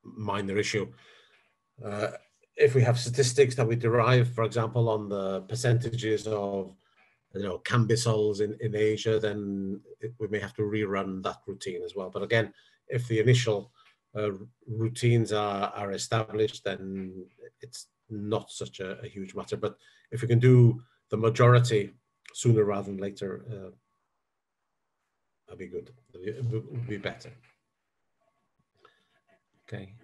minor issue. If we have statistics that we derive, for example, on the percentages of cambisols in Asia, then we may have to rerun that routine as well. But again, if the initial routines are established, then it's not such a huge matter. But if we can do the majority sooner rather than later, that'd be good. It would be better. Okay.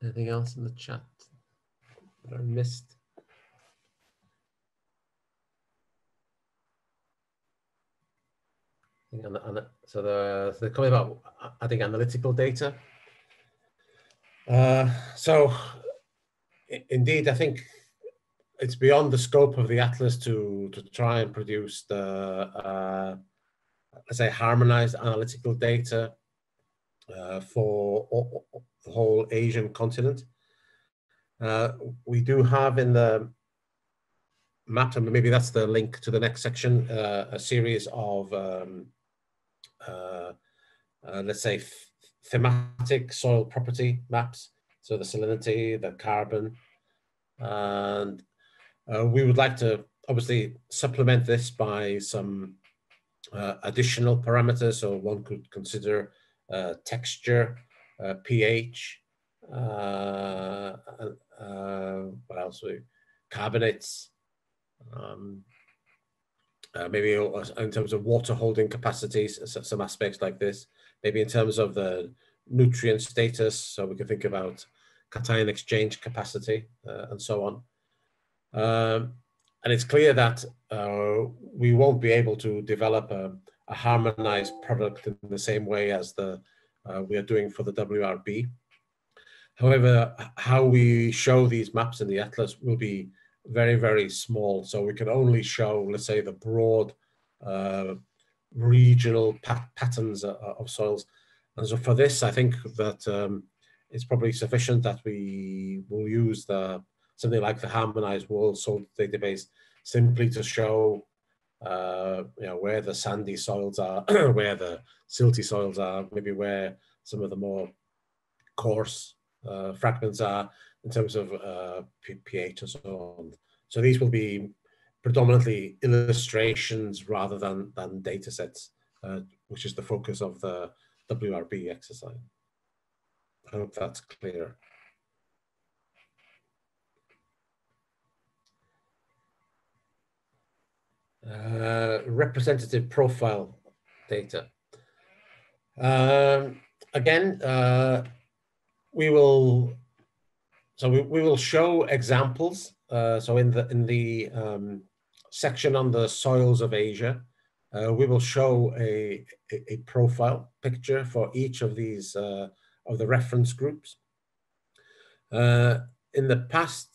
Anything else in the chat that I missed? So they're coming about, I think, analytical data. So indeed, I think it's beyond the scope of the Atlas to try and produce the, let's say, harmonized analytical data for the whole Asian continent. We do have in the map, and maybe that's the link to the next section, a series of, let's say, thematic soil property maps. So the salinity, the carbon, and we would like to obviously supplement this by some additional parameters. So one could consider texture, pH, what else? Carbonates, maybe in terms of water holding capacities, some aspects like this. Maybe in terms of the nutrient status, so we can think about cation exchange capacity and so on. And it's clear that we won't be able to develop a harmonized product in the same way as we are doing for the WRB. However, how we show these maps in the Atlas will be very, very small. So we can only show, let's say, the broad regional patterns of soils. And so for this, I think that it's probably sufficient that we will use something like the Harmonized World Soil Database simply to show where the sandy soils are, where the silty soils are, maybe where some of the more coarse fragments are in terms of pH and so on. So these will be predominantly illustrations rather than data sets, which is the focus of the WRB exercise. I hope that's clear. Representative profile data. Again, we will show examples. So in the section on the soils of Asia, we will show a profile picture for each of these of the reference groups. In the past,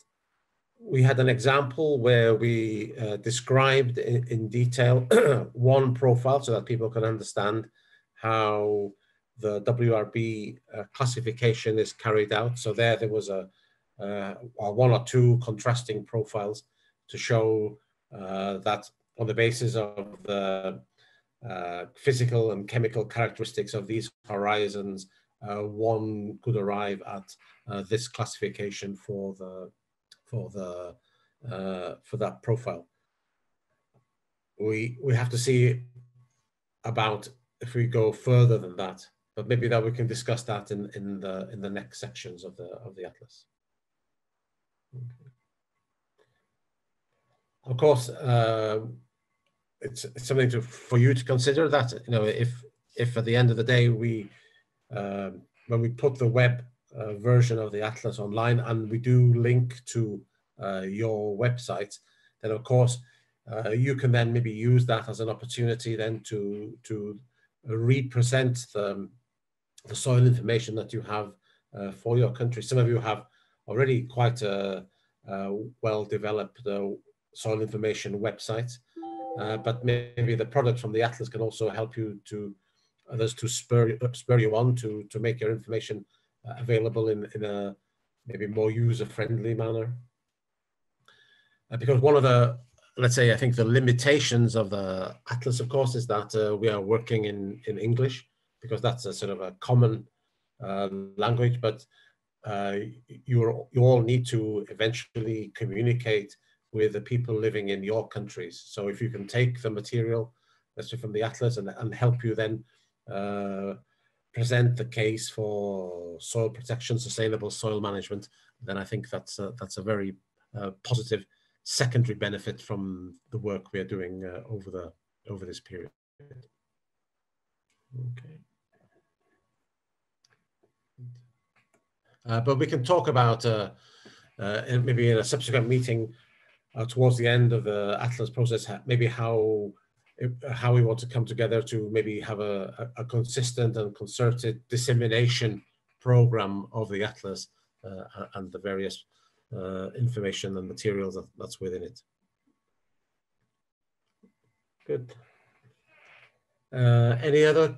we had an example where we described in detail one profile so that people can understand how the WRB classification is carried out. So there was one or two contrasting profiles to show that on the basis of the physical and chemical characteristics of these horizons, one could arrive at this classification for that profile. We have to see about if we go further than that, but maybe that we can discuss that in the next sections of the Atlas. Of course, it's something for you to consider that, if at the end of the day when we put the web version of the atlas online and we do link to your website, then of course you can then maybe use that as an opportunity then to represent the soil information that you have for your country. Some of you have already quite a well-developed soil information website, but maybe the product from the atlas can also help you to others to spur you on to make your information available in a maybe more user-friendly manner. Because one of the, let's say, I think the limitations of the atlas, of course, is that we are working in English, because that's a sort of a common language, but you all need to eventually communicate with the people living in your countries. So if you can take the material, let's say from the atlas, and help you then present the case for soil protection, sustainable soil management, then I think that's a very positive secondary benefit from the work we are doing over this period. Okay. But we can talk about maybe in a subsequent meeting towards the end of the atlas process, maybe how we want to come together to maybe have a consistent and concerted dissemination program of the atlas and the various information and materials that's within it. Good. Any other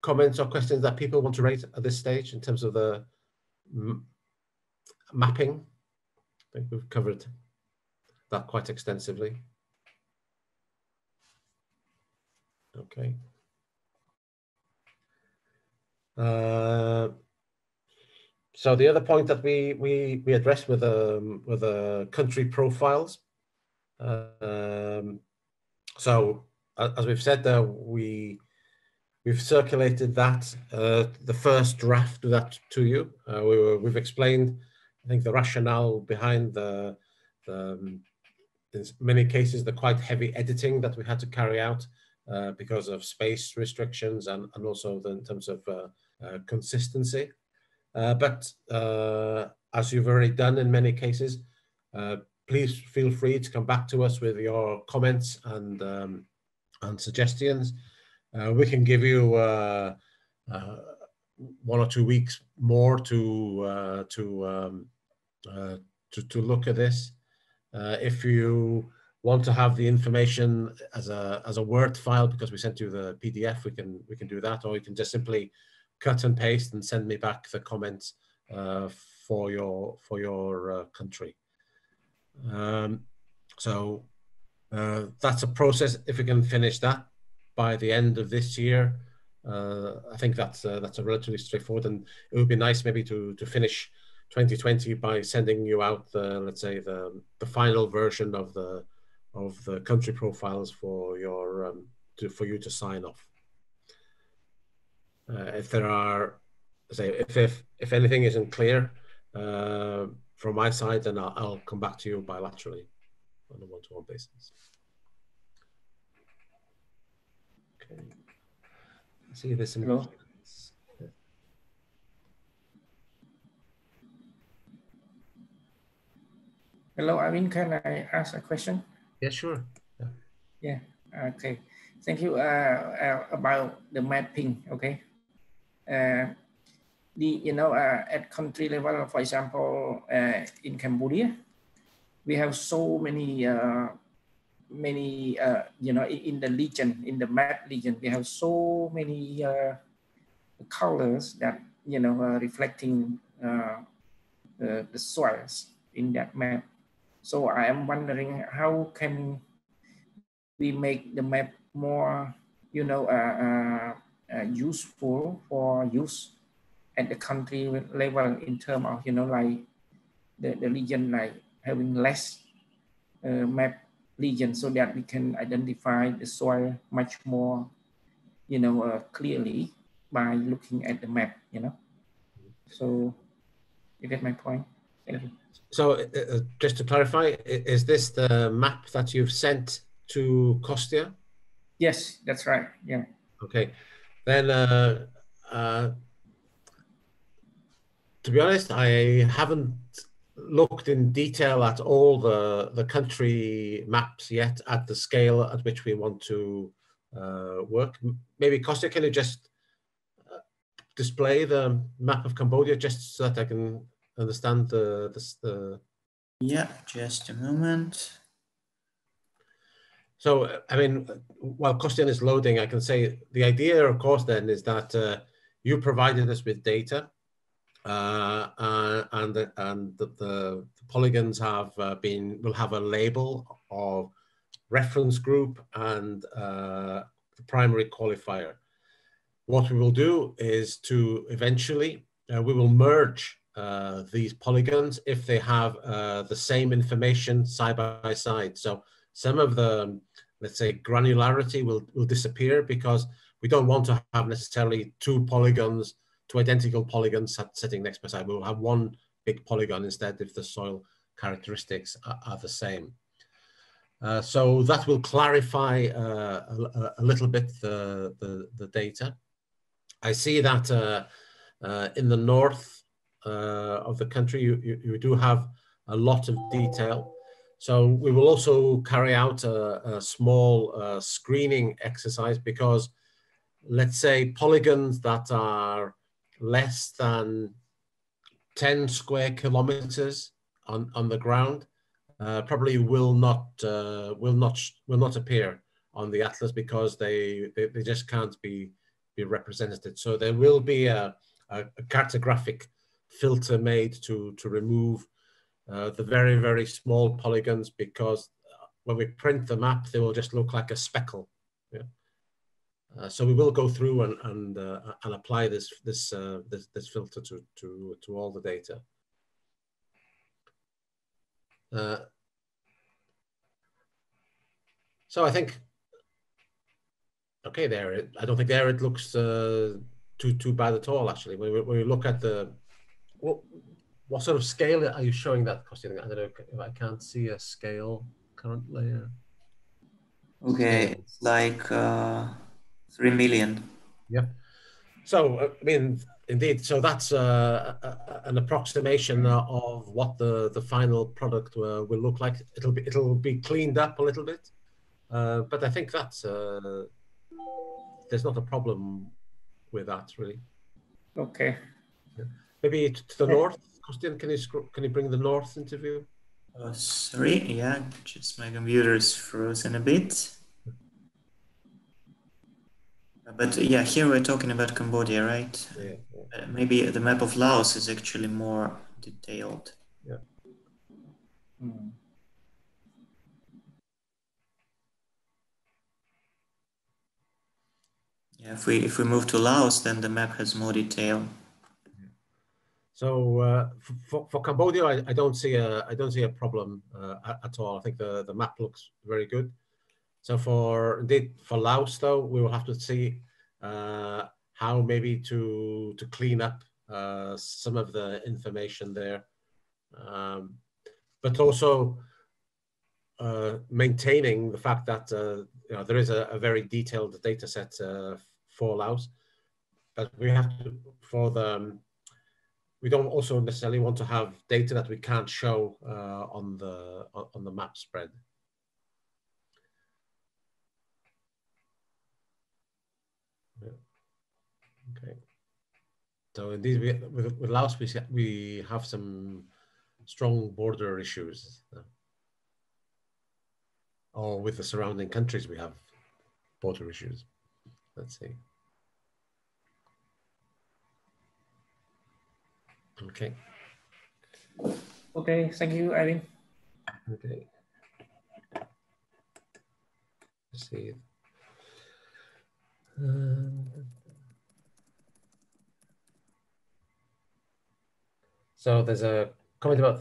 comments or questions that people want to raise at this stage in terms of the mapping? I think we've covered that quite extensively. Okay. So the other point that we addressed with the country profiles. So as we've said there, we've circulated that the first draft of that to you. We've explained, I think, the rationale behind in many cases the quite heavy editing that we had to carry out because of space restrictions and also in terms of consistency. But as you've already done in many cases, please feel free to come back to us with your comments and suggestions. We can give you 1 or 2 weeks more to look at this. If you want to have the information as a Word file, because we sent you the PDF, we can do that, or you can just simply cut and paste and send me back the comments for your country. So that's a process. If we can finish that by the end of this year, I think that's a relatively straightforward, and it would be nice maybe to finish 2020 by sending you out let's say the final version of the country profiles for you to sign off. If there are, say, if anything isn't clear from my side, then I'll come back to you bilaterally on a one-to-one basis. Okay. I see there's some. Hello. Hello, Arvin, can I ask a question? Yeah, sure. Yeah. Okay. Thank you. About the mapping. Okay. At country level, for example, in Cambodia, we have so many, in the region, in the map region, we have so many colors that, reflecting the soils in that map. So I am wondering, how can we make the map more, useful for use at the country level in terms of, like the region, like having less map region, so that we can identify the soil much more, clearly by looking at the map, So you get my point? Thank you. So just to clarify, is this the map that you've sent to Kostya? Yes, that's right. Yeah. Okay. Then, to be honest, I haven't looked in detail at all the country maps yet at the scale at which we want to work. Maybe Kostya, can you just display the map of Cambodia just so that I can understand the... Yeah, just a moment. So, I mean, while Kostya is loading, I can say the idea, of course, then is that you provided us with data, and the polygons have will have a label of reference group and the primary qualifier. What we will do is to eventually we will merge these polygons if they have the same information side by side. So some of the, let's say, granularity will disappear because we don't want to have necessarily two identical polygons sitting next by side. We'll have one big polygon instead if the soil characteristics are the same. So that will clarify a little bit the data. I see that in the north of the country, you do have a lot of detail. So we will also carry out a small screening exercise because, let's say, polygons that are less than 10 square kilometers on the ground probably will not appear on the atlas because they just can't be represented. So there will be a cartographic filter made to remove the very, very small polygons, because when we print the map, they will just look like a speckle. Yeah. So we will go through and apply this filter to all the data. So I think, okay, there. I don't think there it looks too bad at all. Actually, when we look at the what sort of scale are you showing that, Kostya? I don't know if I can't see a scale currently. Okay, Scale. it's like 3 million. Yeah. So I mean, indeed. So that's an approximation of what the final product will look like. It'll be cleaned up a little bit, but I think that's there's not a problem with that really. Okay. Yeah. Maybe to the north. Kostya, can you bring the north into view? Sorry, yeah, just my computer is frozen a bit. But yeah, here we're talking about Cambodia, right? Yeah. Maybe the map of Laos is actually more detailed. Yeah. Mm. Yeah, if we move to Laos, then the map has more detail. So for Cambodia, I don't see a problem at all. I think the map looks very good. So for Laos, though, we will have to see how maybe to clean up some of the information there, but also maintaining the fact that there is a very detailed data set for Laos, but we have to we don't also necessarily want to have data that we can't show on the map spread. Yeah. Okay. So indeed, with Laos, we have some strong border issues. Or with the surrounding countries, we have border issues. Let's see. Okay. Okay, thank you, Irene. Okay. Let's see. So there's a comment about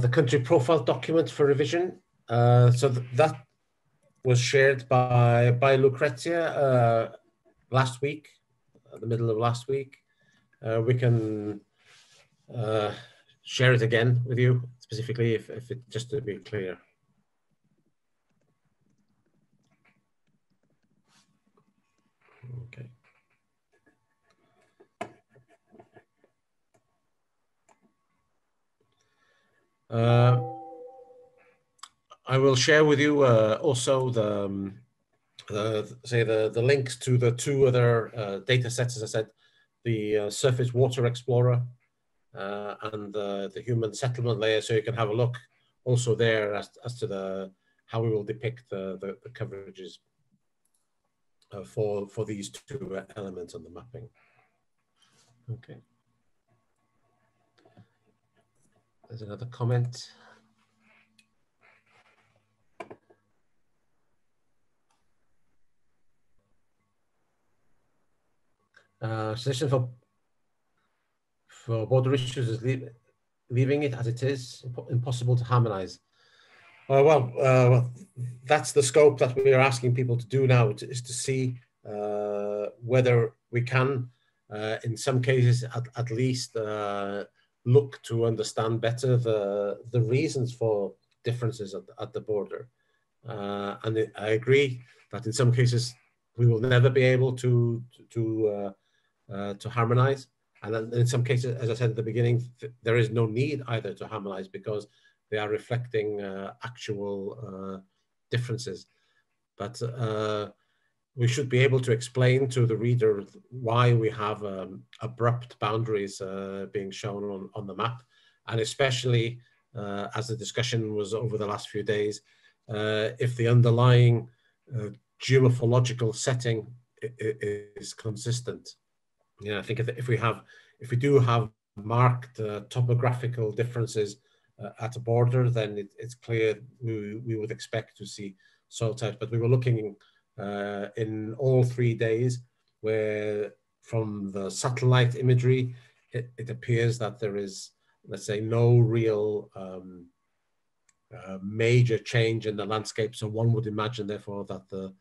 the country profile document for revision. So that was shared by Lucrezia last week, the middle of last week. We can share it again with you specifically, if it just to be clear. Okay. I will share with you also the links to the two other data sets, as I said, the Surface Water Explorer and the Human Settlement Layer, so you can have a look also there as to how we will depict the coverages for these two elements on the mapping. Okay. There's another comment. Suggestion for border issues is leaving it as it is, impossible to harmonize. That's the scope that we are asking people to do now, is to see whether we can, in some cases at least, look to understand better the reasons for differences at the border. And I agree that in some cases we will never be able to harmonize. And then in some cases, as I said at the beginning, there is no need either to harmonize because they are reflecting actual differences. But we should be able to explain to the reader why we have abrupt boundaries being shown on the map. And especially, as the discussion was over the last few days, if the underlying geomorphological setting is consistent. Yeah, I think if we do have marked topographical differences at a border, then it's clear we would expect to see soil types. But we were looking in all 3 days where from the satellite imagery, it appears that there is, let's say, no real major change in the landscape. So one would imagine, therefore, that the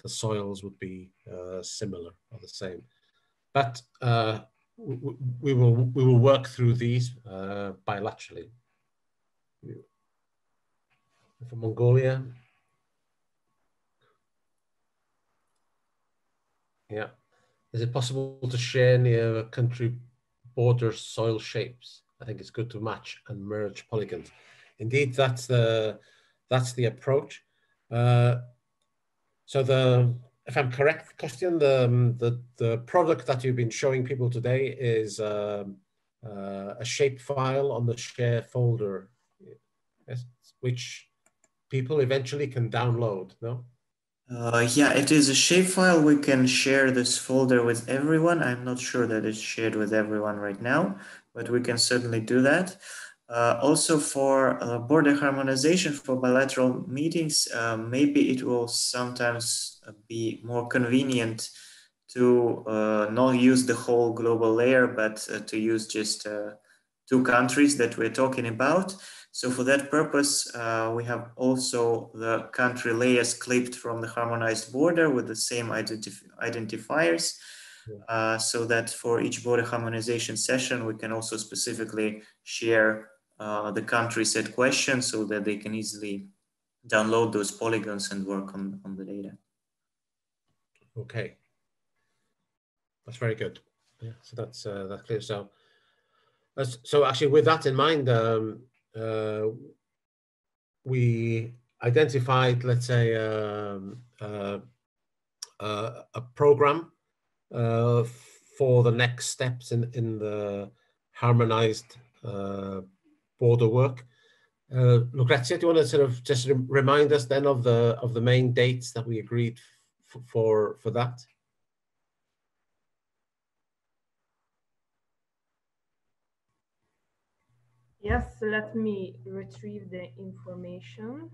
soils would be similar or the same. But we will work through these bilaterally. For Mongolia, yeah, is it possible to share near country border soil shapes? I think it's good to match and merge polygons. Indeed, that's the approach. So if I'm correct, Christian, the product that you've been showing people today is a shape file on the share folder, yes, which people eventually can download, no? Yeah, it is a shapefile. We can share this folder with everyone. I'm not sure that it's shared with everyone right now, but we can certainly do that. Also for border harmonization for bilateral meetings, maybe it will sometimes be more convenient to not use the whole global layer, but to use just 2 countries that we're talking about. So for that purpose, we have also the country layers clipped from the harmonized border with the same identifiers, so that for each border harmonization session, we can also specifically share the country set question so that they can easily download those polygons and work on the data. Okay, that's very good. Yeah, so that's clear. So actually, with that in mind, we identified, let's say, a program for the next steps in the harmonized border work. Lucrezia, do you want to sort of just remind us then of the main dates that we agreed for that? Yes, let me retrieve the information.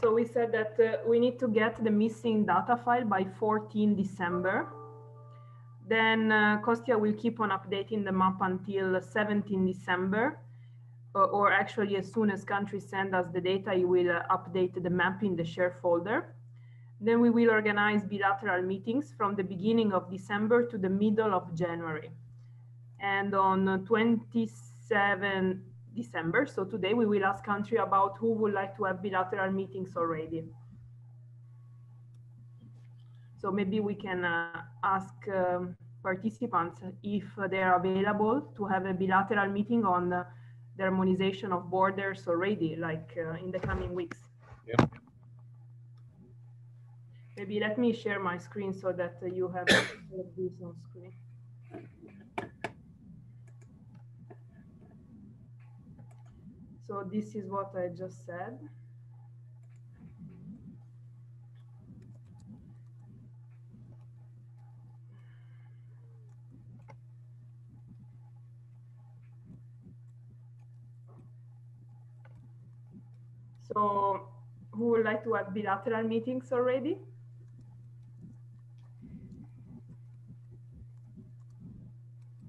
So we said that we need to get the missing data file by 14 December. Then Kostya will keep on updating the map until 17 December. or actually as soon as countries send us the data, you will update the map in the share folder. Then we will organize bilateral meetings from the beginning of December to the middle of January. And on 27 December, so today, we will ask country about who would like to have bilateral meetings already. So maybe we can ask participants if they are available to have a bilateral meeting on the harmonization of borders already, like in the coming weeks. Yeah. Maybe let me share my screen so that you have this on screen. So this is what I just said. So who would like to have bilateral meetings already?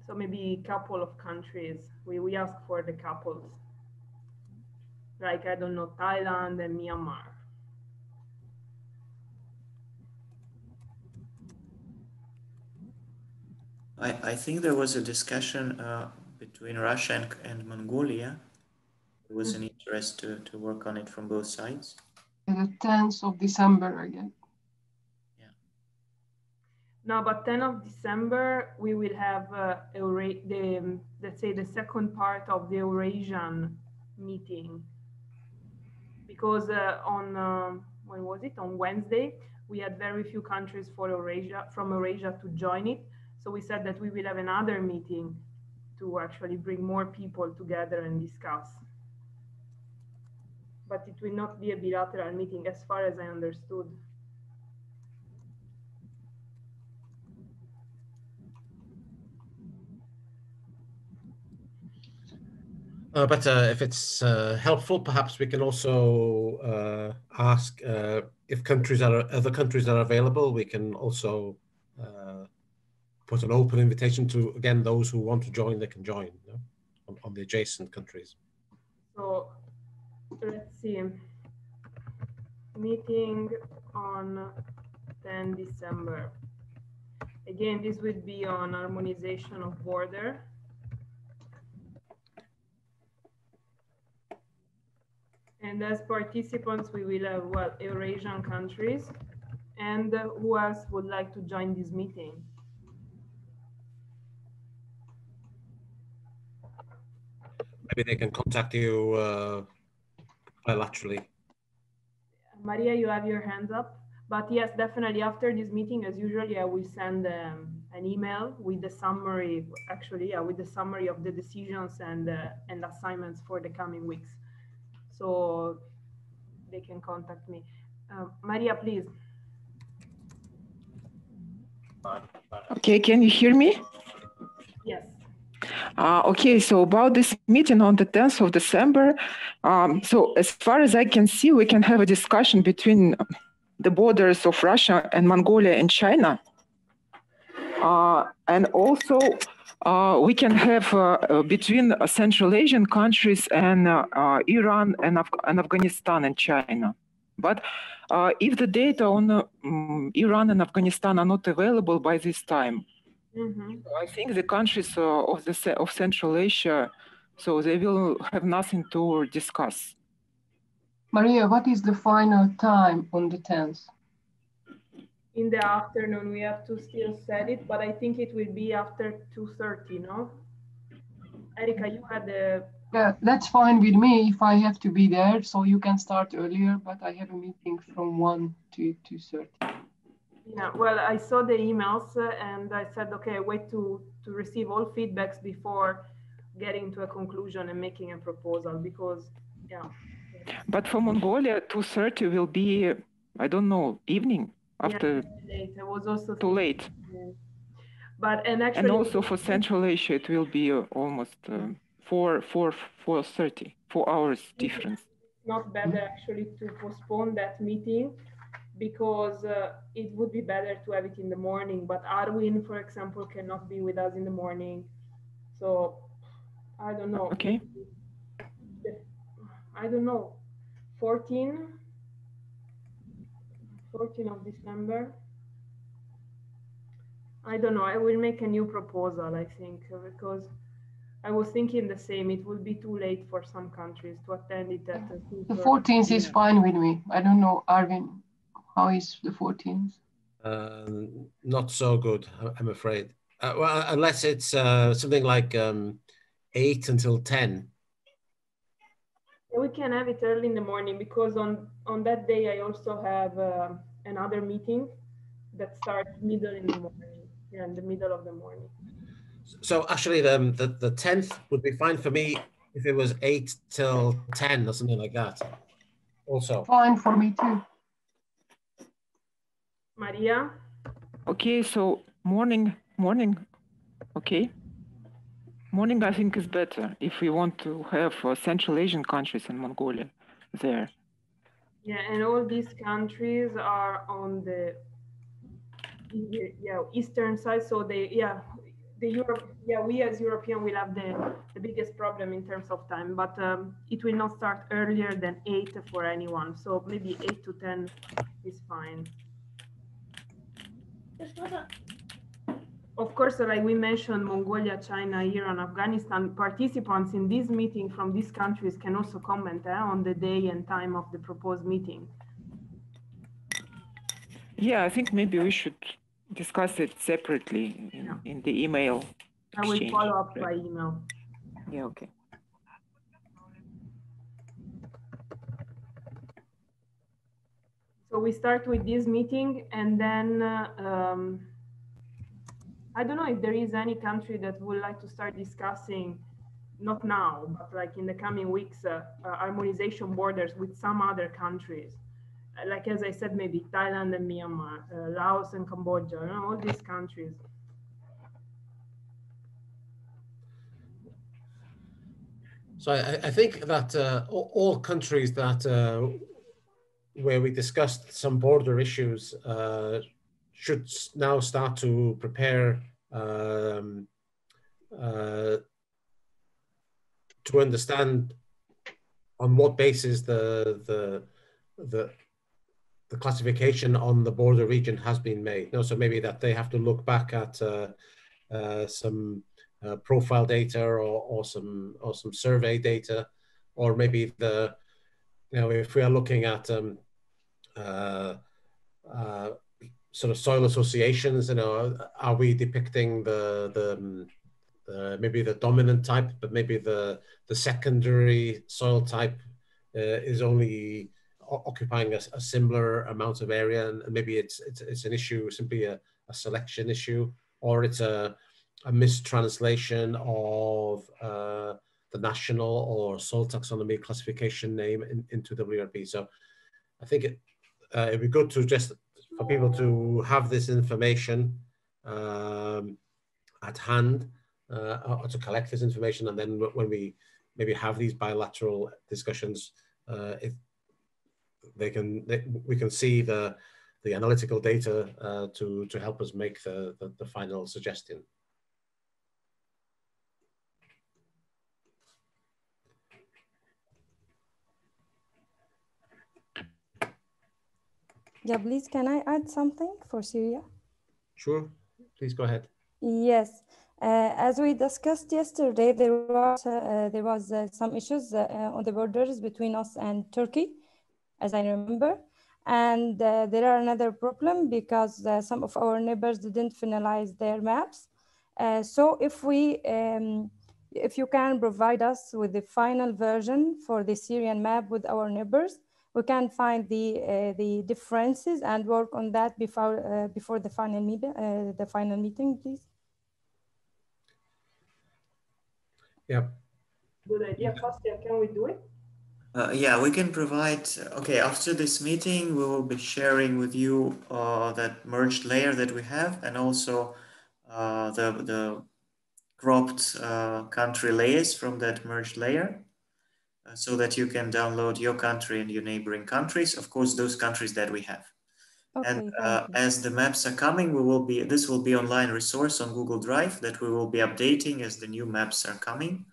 So maybe a couple of countries, we ask for the couples. Like, I don't know, Thailand and Myanmar. I think there was a discussion between Russia and Mongolia. There was an interest to work on it from both sides. The 10th of December again. Yeah. No, but 10th of December, we will have let's say the second part of the Eurasian meeting. Because on, when was it? On Wednesday, we had very few countries from Eurasia to join it. So we said that we will have another meeting to actually bring more people together and discuss. But it will not be a bilateral meeting as far as I understood. But if it's helpful, perhaps we can also ask if other countries are available. We can also put an open invitation to, again, those who want to join, they can join, you know, on the adjacent countries. So let's see. Meeting on 10 December. Again, this will be on harmonization of border. And as participants, we will have, well, Eurasian countries. And who else would like to join this meeting? Maybe they can contact you bilaterally. Maria, you have your hands up. But yes, definitely after this meeting, as usually, I will send an email with the summary, actually, yeah, with the summary of the decisions and assignments for the coming weeks. So they can contact me. Maria, please. Okay, can you hear me? Yes. Okay, so about this meeting on the 10th of December, so as far as I can see, we can have a discussion between the borders of Russia and Mongolia and China. And also we can have between Central Asian countries and Iran and Afghanistan and China. But if the data on Iran and Afghanistan are not available by this time, I think the countries of Central Asia, so they will have nothing to discuss. Maria, what is the final time on the 10th? In the afternoon, we have to still set it, but I think it will be after 2:30, no? Erika, you had the... Yeah, that's fine with me if I have to be there, so you can start earlier, but I have a meeting from 1 to 2:30. Yeah, well, I saw the emails and I said, okay, wait to receive all feedbacks before getting to a conclusion and making a proposal because, yeah. But for Mongolia, 2:30 will be, I don't know, evening after. Yeah, late. I was also too late. But and actually. And also for Central Asia, it will be almost 4:30, 4 hours difference. Not better actually to postpone that meeting because it would be better to have it in the morning. But Arwin, for example, cannot be with us in the morning. So I don't know. Okay. I don't know, 14 of December. I don't know, I will make a new proposal, I think, because I was thinking the same. It will be too late for some countries to attend it at the 14th is fine with me. I don't know, Arvin, how is the 14th? Not so good, I'm afraid. Well, unless it's something like 8 until 10. We can have it early in the morning, because on that day I also have another meeting that starts middle in the morning. Yeah, in the middle of the morning. So actually, the 10th would be fine for me if it was 8 till 10 or something like that. Also fine for me too. Maria? Okay, so morning. Okay. Morning, I think, is better if we want to have Central Asian countries in Mongolia there. Yeah, and all these countries are on the eastern side, so we as European will have the biggest problem in terms of time, but it will not start earlier than 8 for anyone, so maybe 8 to 10 is fine. Of course, like we mentioned, Mongolia, China, Iran, Afghanistan, participants in this meeting from these countries can also comment on the day and time of the proposed meeting. Yeah, I think maybe we should discuss it separately in the email exchange. I will follow up by email. Yeah, okay. So we start with this meeting, and then I don't know if there is any country that would like to start discussing, not now, but like in the coming weeks, harmonization borders with some other countries. Like, as I said, maybe Thailand and Myanmar, Laos and Cambodia, all these countries. So I think that all countries that where we discussed some border issues should now start to prepare to understand on what basis the classification on the border region has been made. So maybe that they have to look back at some profile data or some survey data, or maybe if we are looking at sort of soil associations, are we depicting maybe the dominant type, but maybe the secondary soil type is only occupying a similar amount of area, and maybe it's an issue, simply a selection issue, or it's a mistranslation of the national or soil taxonomy classification name into WRB. So I think it'd be good to just for people to have this information at hand, or to collect this information, and then when we maybe have these bilateral discussions, if we can see the analytical data to help us make the final suggestion. Yeah, please, can I add something for Syria? Sure, please go ahead. Yes, as we discussed yesterday, there was some issues on the borders between us and Turkey, as I remember. And there are another problem because some of our neighbors didn't finalize their maps. So if you can provide us with the final version for the Syrian map with our neighbors, we can find the differences and work on that before the final meeting, please. Yeah. Good idea. Kostya, can we do it? Yeah, we can provide. Okay, after this meeting, we will be sharing with you that merged layer that we have, and also the cropped country layers from that merged layer, so that you can download your country and your neighboring countries, of course, those countries that we have. Okay, and as the maps are coming, this will be online resource on Google Drive that we will be updating as the new maps are coming.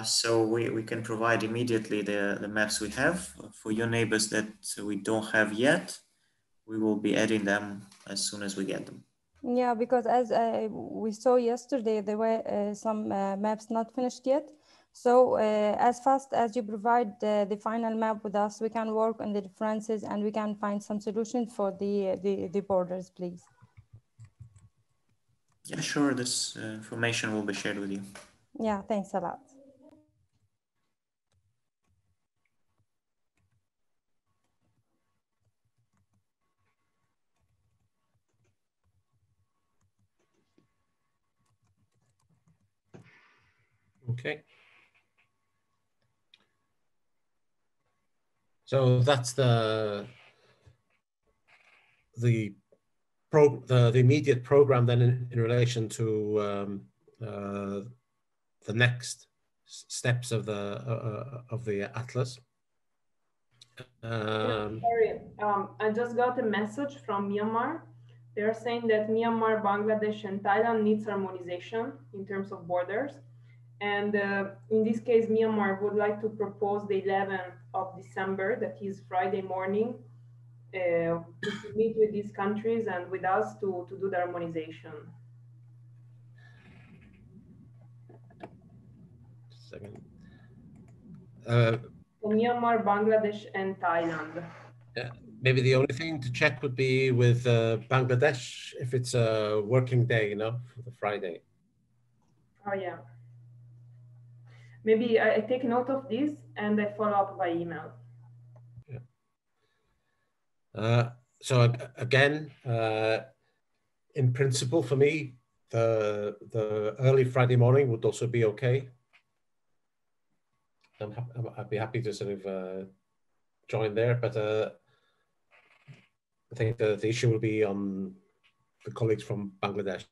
So we can provide immediately the maps we have. For your neighbors that we don't have yet, we will be adding them as soon as we get them. Yeah, because as we saw yesterday, there were some maps not finished yet. So as fast as you provide the final map with us, we can work on the differences and we can find some solutions for the borders, please. Yeah, sure. This information will be shared with you. Yeah, thanks a lot. Okay. So that's the immediate program then in relation to the next steps of the atlas. Sorry, I just got a message from Myanmar. They're saying that Myanmar, Bangladesh, and Thailand needs harmonization in terms of borders. And in this case, Myanmar would like to propose the 11th of December, that is Friday morning, to meet with these countries and with us to do the harmonization. Just a second. So Myanmar, Bangladesh, and Thailand. Yeah, maybe the only thing to check would be with Bangladesh if it's a working day, you know, for the Friday. Oh yeah. Maybe I take note of this and I follow up by email. Yeah. So again, in principle, for me, the early Friday morning would also be okay. I'd be happy to sort of join there, but I think the issue will be on the colleagues from Bangladesh.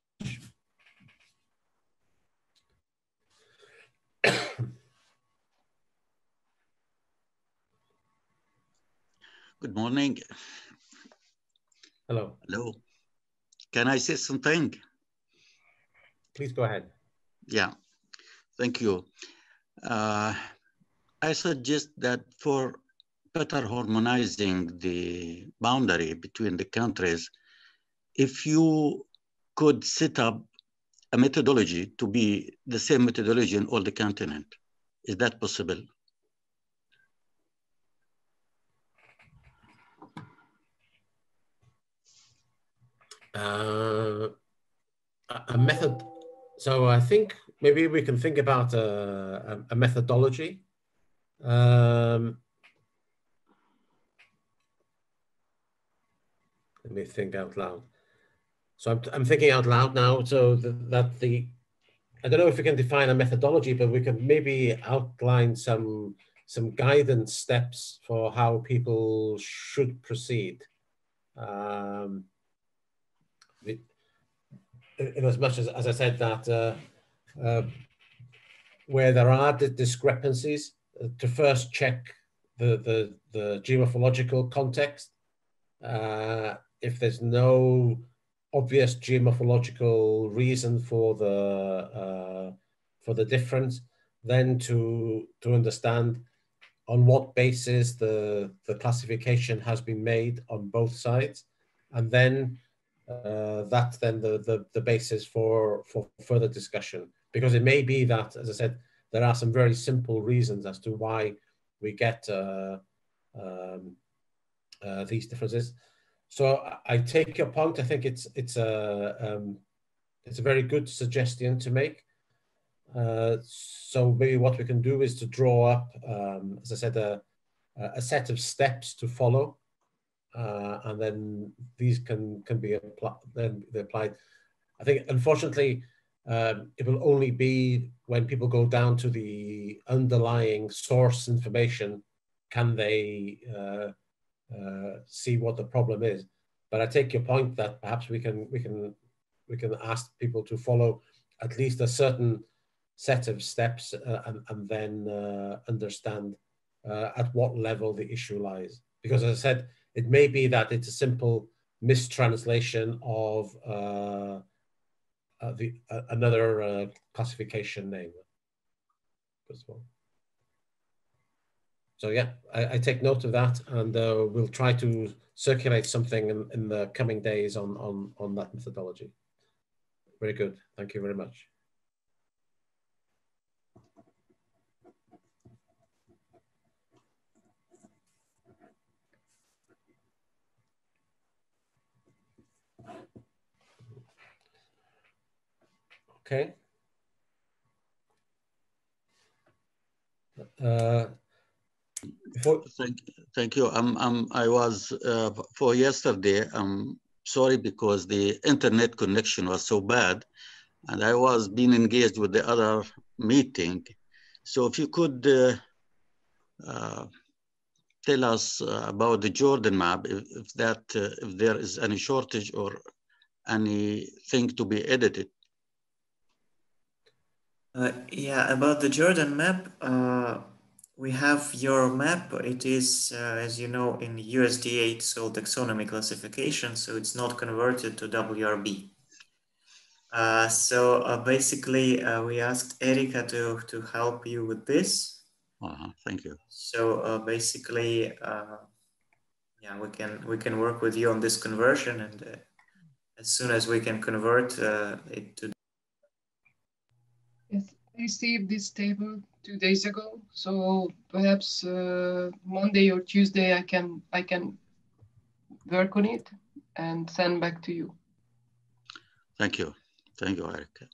Good morning. Hello. Hello. Can I say something? Please go ahead. Yeah, thank you. I suggest that for better harmonizing the boundary between the countries, if you could set up a methodology to be the same methodology in all the continent, is that possible? A method. So I think maybe we can think about a methodology. Let me think out loud. So I'm thinking out loud now. So I don't know if we can define a methodology, but we can maybe outline some guidance steps for how people should proceed. In as much as I said that where there are discrepancies, to first check the geomorphological context. If there's no obvious geomorphological reason for the difference, then to understand on what basis the classification has been made on both sides, and then that's then the basis for further discussion. Because it may be that, as I said, there are some very simple reasons as to why we get these differences. So I take your point. I think it's a very good suggestion to make. So maybe what we can do is to draw up, as I said, a set of steps to follow, and then these can be applied. I think, unfortunately, it will only be when people go down to the underlying source information can they see what the problem is. But I take your point that perhaps we can ask people to follow at least a certain set of steps and then understand at what level the issue lies. Because, as I said, it may be that it's a simple mistranslation of another classification name. first of all. So yeah, I take note of that, and we'll try to circulate something in the coming days on that methodology. Very good. Thank you very much. Okay. Thank you. I was for yesterday. I'm sorry because the internet connection was so bad, and I was being engaged with the other meeting. So if you could tell us about the Jordan map, if there is any shortage or anything to be edited. Yeah, about the Jordan map, we have your map. It is, as you know, in USDA soil taxonomy classification, so it's not converted to WRB. Basically, we asked Erica to help you with this. Thank you. So basically, yeah, we can work with you on this conversion, and as soon as we can convert it to. Yes, I received this table 2 days ago, so perhaps Monday or Tuesday I can work on it and send back to you. Thank you. Thank you, Erica.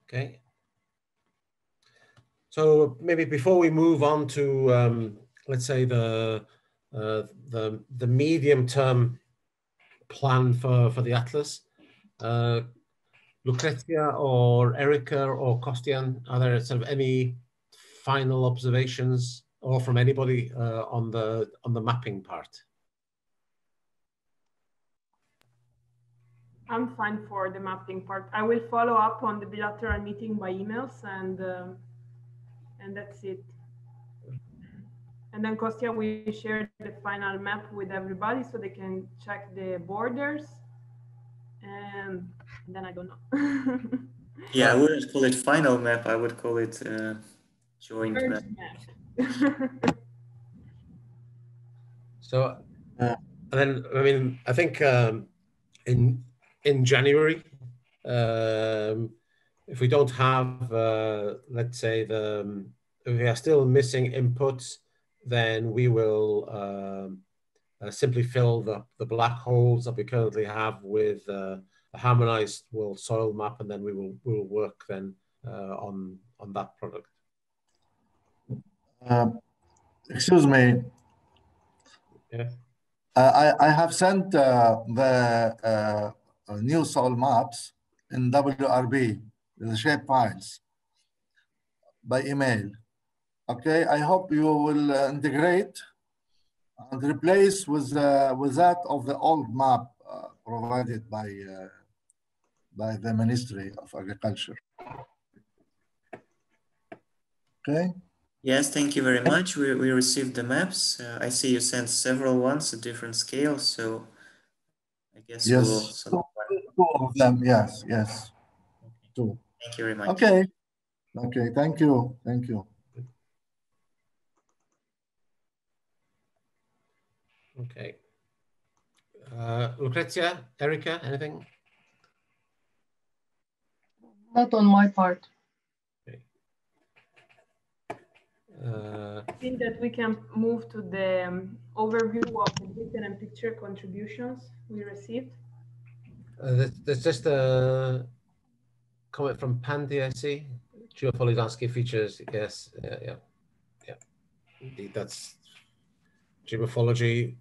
Okay. So maybe before we move on to let's say the medium-term plan for the atlas, Lucrezia or Erica or Kostian, are there sort of any final observations or from anybody on the mapping part? I'm fine for the mapping part. I will follow up on the bilateral meeting by emails, and that's it. And then Kostya, we share the final map with everybody so they can check the borders. And then I don't know. Yeah, I wouldn't call it final map. I would call it joint map. So, and then I mean, I think in January, if we don't have, let's say, if we are still missing inputs, then we will simply fill the black holes that we currently have with a harmonized world soil map, and then we'll work then on that product. Excuse me. Yeah. I have sent the new soil maps in WRB, the shape files, by email. Okay, I hope you will integrate and replace with that of the old map provided by the Ministry of Agriculture. Okay. Yes, thank you very much. We received the maps. I see you sent several ones at different scales, so I guess yes, we'll select two of them. Yes, yes, okay. Two. Thank you very much. Okay, okay. Thank you, thank you. Okay. Lucrezia, Erica, anything? Not on my part. Okay. I think that we can move to the overview of the written and picture contributions we received. There's just a comment from Pandy, I see. Geofolly landscape features, yes, yeah. Indeed, that's geomorphology,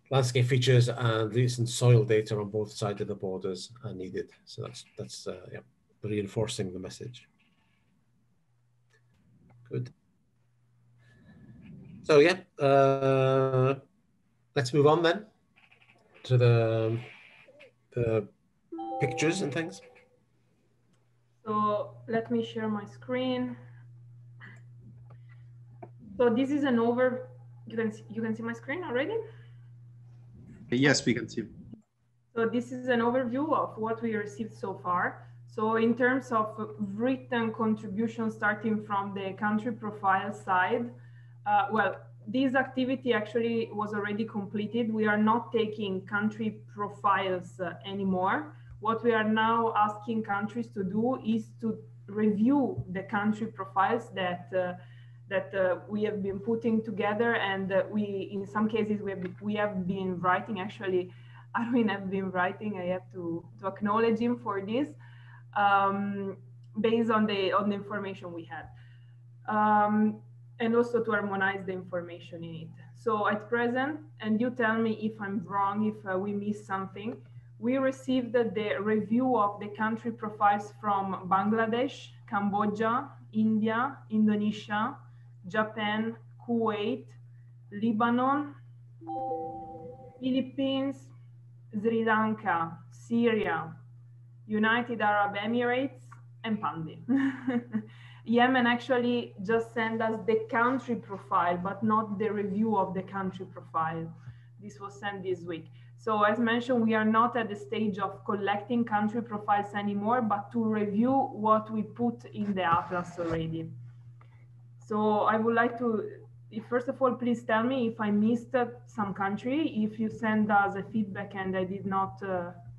landscape features, and recent soil data on both sides of the borders are needed. So that's yeah, reinforcing the message. Good. So yeah, let's move on then to the pictures and things. So let me share my screen. So this is an You can see my screen already? Yes, we can see. So this is an overview of what we received so far. So in terms of written contributions starting from the country profile side, well, this activity actually was already completed. We are not taking country profiles anymore. What we are now asking countries to do is to review the country profiles that we have been putting together, and we, in some cases, we have been writing. Actually, Arwin have been writing. I have to acknowledge him for this, based on the information we had, and also to harmonize the information in it. So at present, and you tell me if I'm wrong, if we missed something, we received the review of the country profiles from Bangladesh, Cambodia, India, Indonesia, Japan, Kuwait, Lebanon, Philippines, Sri Lanka, Syria, United Arab Emirates, and Pandi. Yemen actually just sent us the country profile, but not the review of the country profile. This was sent this week. So as mentioned, we are not at the stage of collecting country profiles anymore, but to review what we put in the atlas already. So I would like to, first of all, please tell me if I missed some country, if you send us a feedback and I did not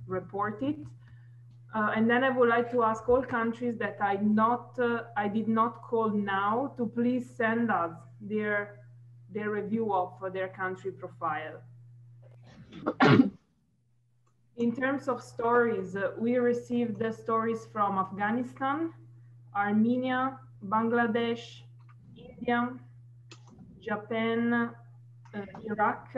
report it. And then I would like to ask all countries that I did not call now to please send us their review of their country profile. In terms of stories, we received the stories from Afghanistan, Armenia, Bangladesh, India, Japan, Iraq,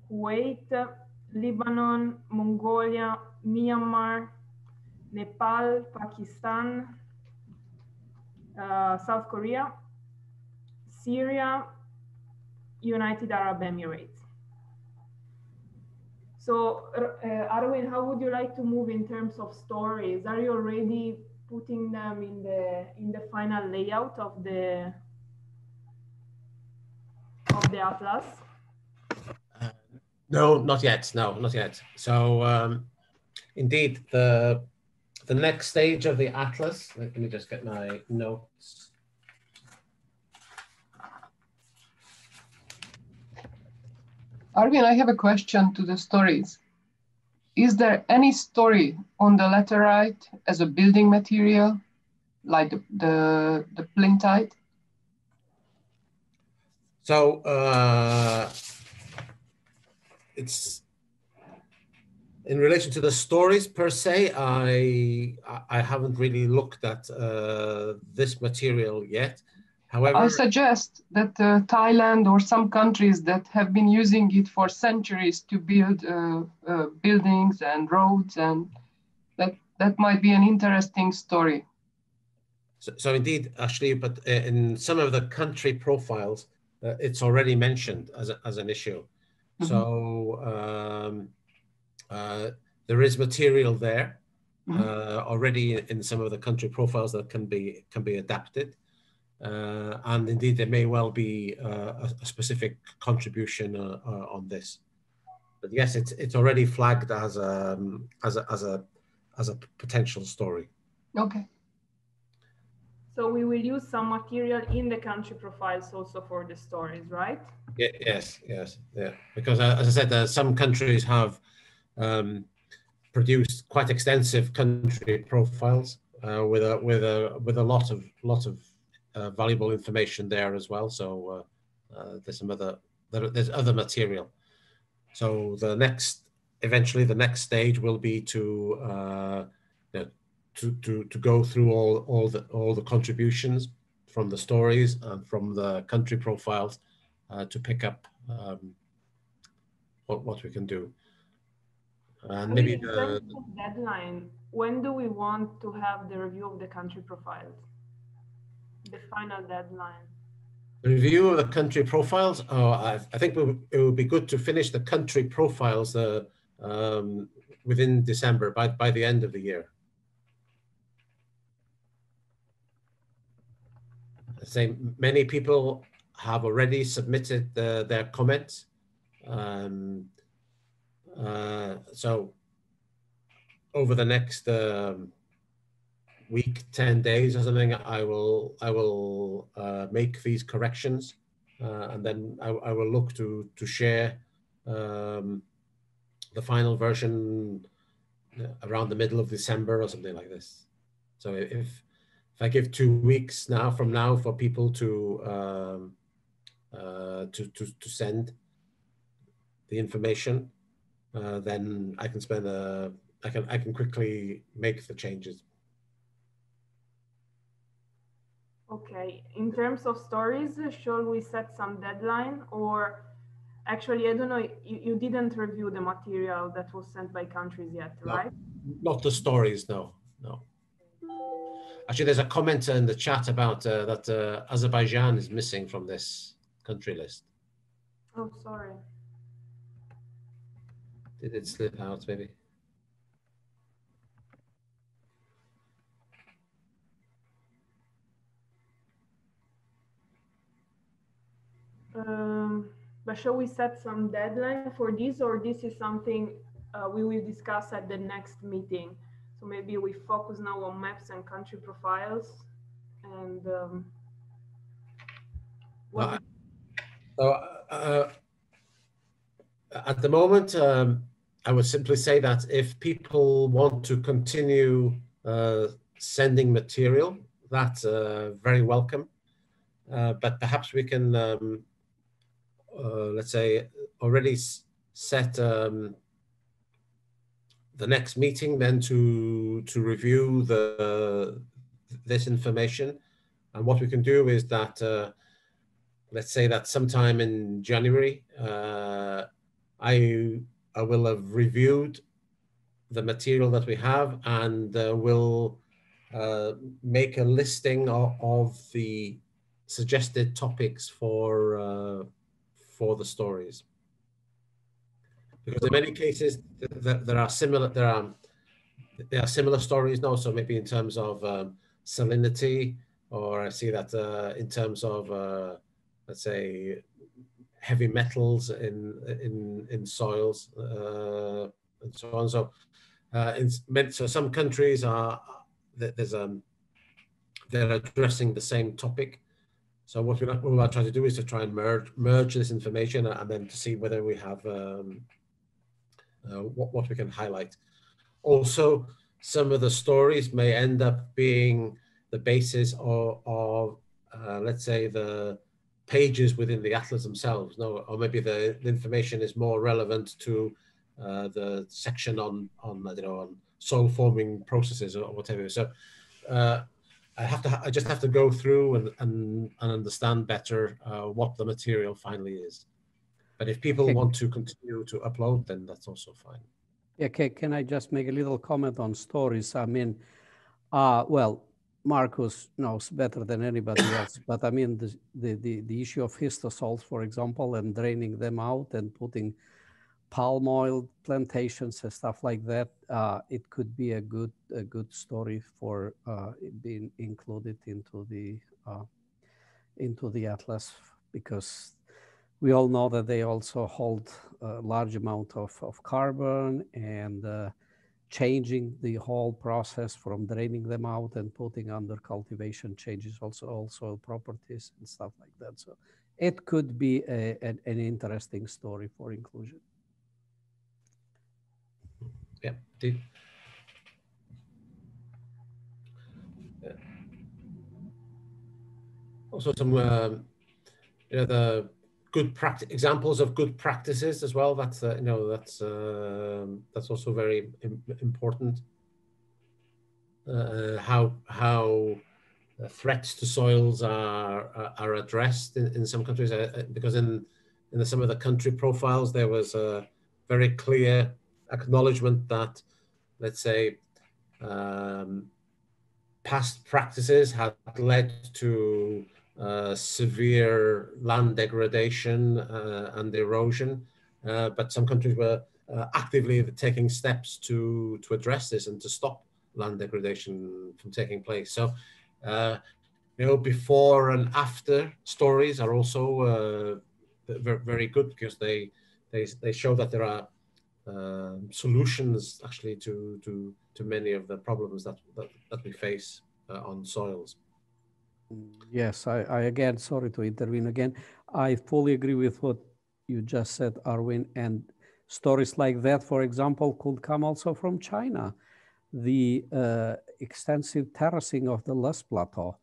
Kuwait, Lebanon, Mongolia, Myanmar, Nepal, Pakistan, South Korea, Syria, United Arab Emirates. So, Arwin, how would you like to move in terms of stories? Are you already putting them in the final layout of the atlas? No, not yet. No, not yet. So, indeed, the next stage of the atlas. Let me just get my notes. Arvin, I have a question to the stories. Is there any story on the laterite as a building material, like the plintite? So it's in relation to the stories per se. I haven't really looked at this material yet. However, I suggest that Thailand or some countries that have been using it for centuries to build buildings and roads, and that might be an interesting story. So indeed, actually, but in some of the country profiles, it's already mentioned as an issue. Mm-hmm. So there is material there, mm-hmm. Already in some of the country profiles that can be adapted. And indeed, there may well be a specific contribution on this, but yes, it's already flagged as a potential story. Okay. So we will use some material in the country profiles also for the stories, right? Yeah, yes, yeah. Because as I said, some countries have produced quite extensive country profiles with a lot of valuable information there as well. So there's other material. So eventually the next stage will be to go through all the contributions from the stories and from the country profiles to pick up what we can do. And maybe in terms of deadline, when do we want to have the review of the country profiles? The final deadline. The review of the country profiles. Oh, I think it would be good to finish the country profiles within December, by the end of the year. I say many people have already submitted their comments. So over the next week, 10 days or something, I will make these corrections, and then I will look to share the final version around the middle of December or something like this. So if I give 2 weeks from now for people to send the information, then I can spend I can quickly make the changes. Okay. In terms of stories, shall we set some deadline, or actually, I don't know, you didn't review the material that was sent by countries yet, right? No, not the stories, no. Actually, there's a comment in the chat about that Azerbaijan is missing from this country list. Oh, sorry. Did it slip out, maybe? But shall we set some deadline for this, or this is something we will discuss at the next meeting? So maybe we focus now on maps and country profiles, and at the moment, I would simply say that if people want to continue sending material, that's very welcome. But perhaps we can, let's say, already set the next meeting then to review this information. And what we can do is that, let's say that sometime in January, I will have reviewed the material that we have, and will make a listing of the suggested topics for the stories. Because in many cases there are similar stories now. So maybe in terms of salinity, or I see that in terms of let's say heavy metals in soils, and so on. So so some countries they're addressing the same topic. So what we're trying to do is to try and merge this information, and then to see whether we have what we can highlight. Also, some of the stories may end up being the basis of let's say the pages within the atlas themselves. No, or maybe the information is more relevant to the section on soil forming processes or whatever. So I just have to go through and understand better what the material finally is. But if people want to continue to upload, then that's also fine. Yeah, can I just make a little comment on stories? I mean, well, Marcus knows better than anybody else, but I mean, the issue of histosols, for example, and draining them out and putting palm oil plantations and stuff like that, it could be a good story for being included into the atlas, because we all know that they also hold a large amount of carbon, and changing the whole process from draining them out and putting under cultivation changes also soil properties and stuff like that. So it could be an interesting story for inclusion. Yeah, indeed. Also some the good examples of good practices as well. That's that's also very important. How threats to soils are addressed in some countries, because in some of the country profiles there was a very clear acknowledgement that, let's say, past practices had led to severe land degradation and erosion, but some countries were actively taking steps to address this and to stop land degradation from taking place. So before and after stories are also very good, because they show that there are solutions actually to many of the problems that we face on soils. Yes, I again, sorry to intervene again. I fully agree with what you just said, Arwin, and stories like that, for example, could come also from China. The extensive terracing of the Loess Plateau.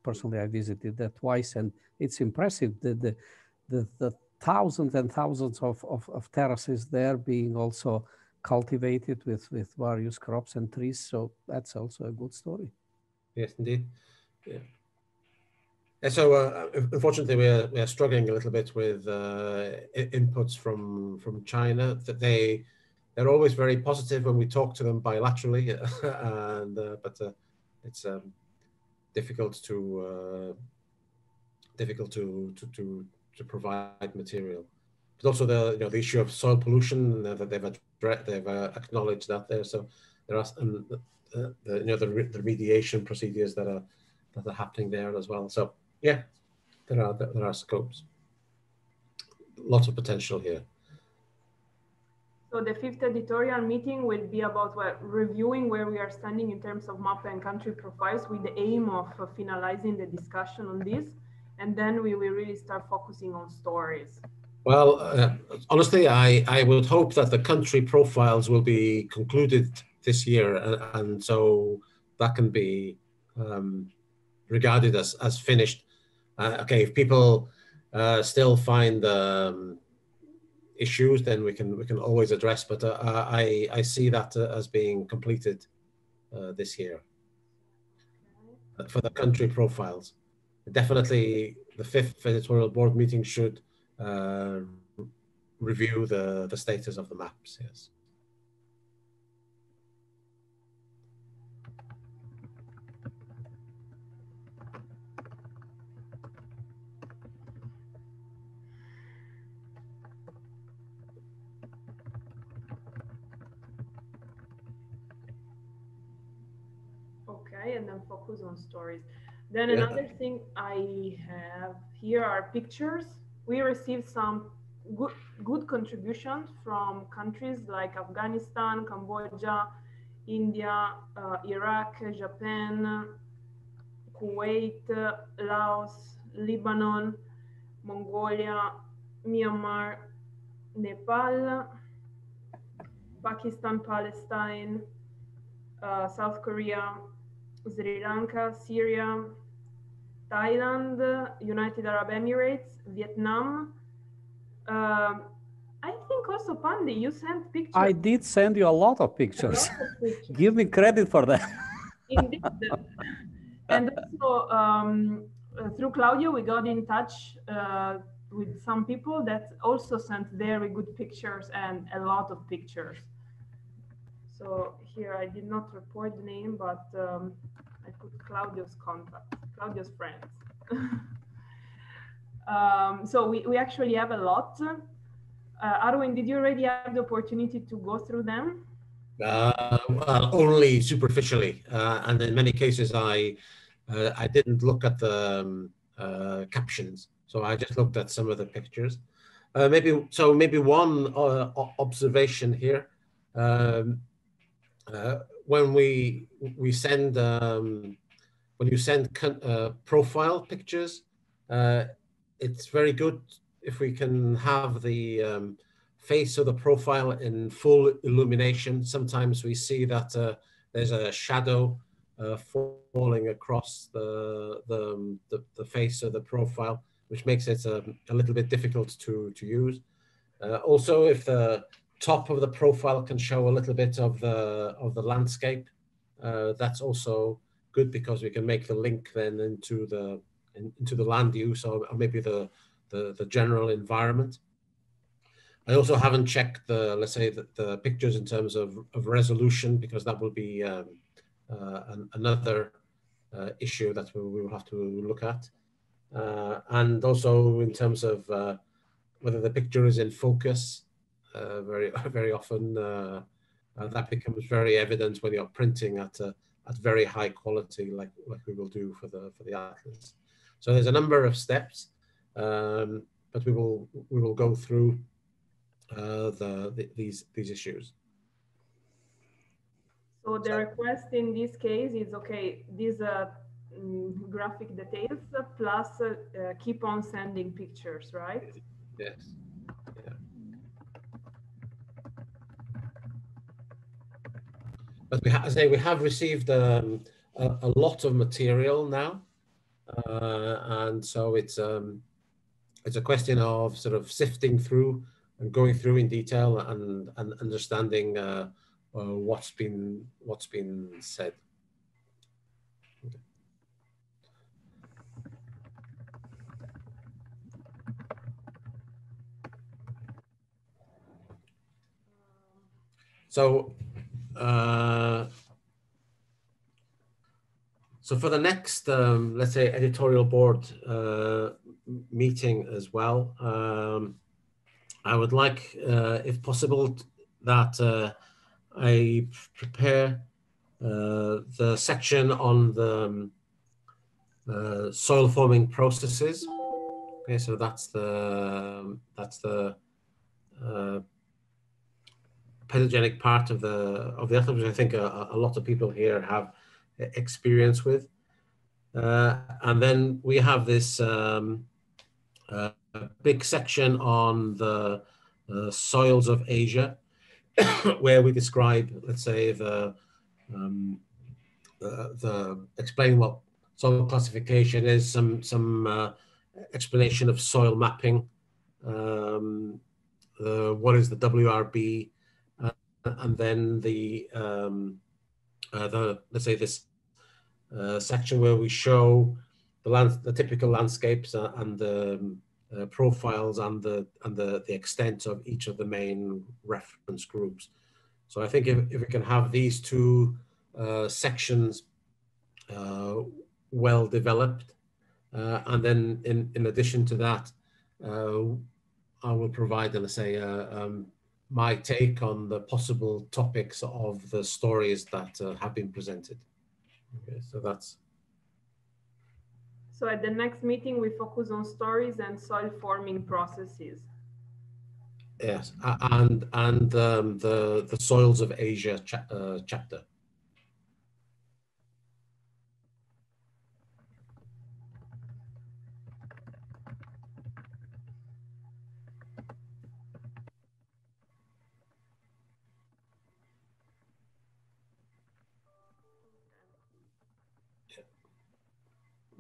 Personally, I visited that twice, and it's impressive that the thousands and thousands of terraces there being also cultivated with various crops and trees. So that's also a good story. Yes, indeed. Yeah. And so, unfortunately, we are struggling a little bit with inputs from China. That they're always very positive when we talk to them bilaterally, and but it's difficult to provide material. But also the issue of soil pollution that they've acknowledged that there. So there are the remediation procedures that are happening there as well. So yeah, there are scopes. Lots of potential here. So the 5th editorial meeting will be about reviewing where we are standing in terms of map and country profiles, with the aim of finalizing the discussion on this. And then we will really start focusing on stories. Well, honestly, I would hope that the country profiles will be concluded this year, and so that can be regarded as finished. Okay, if people still find issues, then we can always address. But I see that as being completed this year for the country profiles. Definitely, the 5th editorial board meeting should review the status of the maps. Yes. Okay, and then focus on stories. Then another thing I have here are pictures. We received some good contributions from countries like Afghanistan, Cambodia, India, Iraq, Japan, Kuwait, Laos, Lebanon, Mongolia, Myanmar, Nepal, Pakistan, Palestine, South Korea, Sri Lanka, Syria, Thailand, United Arab Emirates, Vietnam. I think also, Pandi, you sent pictures. I did send you a lot of pictures. Give me credit for that. Indeed. And also, through Claudio, we got in touch with some people that also sent very good pictures and a lot of pictures. So here I did not report the name, but I put Claudio's contact, Claudio's friends. So we actually have a lot. Arwin, did you already have the opportunity to go through them? Well, only superficially, and in many cases I didn't look at the captions, so I just looked at some of the pictures. Maybe one observation here. When we send when you send profile pictures, it's very good if we can have the face of the profile in full illumination. Sometimes we see that there's a shadow falling across the face of the profile, which makes it a little bit difficult to use. Also, if the top of the profile can show a little bit of the landscape, that's also good, because we can make the link then into the land use, or maybe the general environment. I also haven't checked let's say the pictures in terms of resolution, because that will be another issue that we will have to look at, and also in terms of whether the picture is in focus. Very often that becomes very evident when you're printing at at very high quality, like we will do for the atlas. So there's a number of steps, but we will go through these issues. So the request in this case is, okay, these graphic details plus keep on sending pictures, right? Yes. Yeah. But we have received a lot of material now, and so it's a question of sort of sifting through and going through in detail and understanding what's been said. Okay. So for the next, let's say, editorial board meeting as well, I would like, if possible, that I prepare the section on the soil forming processes. Okay, so that's the pedogenic part of the atlas, which I think a lot of people here have experience with. And then we have this big section on the soils of Asia, where we describe, let's say, explain what soil classification is, some explanation of soil mapping, what is the WRB, and then let's say this section where we show the typical landscapes and the profiles and the extent of each of the main reference groups. So I think if we can have these two sections well developed, and then in addition to that, I will provide, let's say, my take on the possible topics of the stories that have been presented. Okay, so that's. So at the next meeting, we focus on stories and soil forming processes. Yes, and the soils of Asia chapter.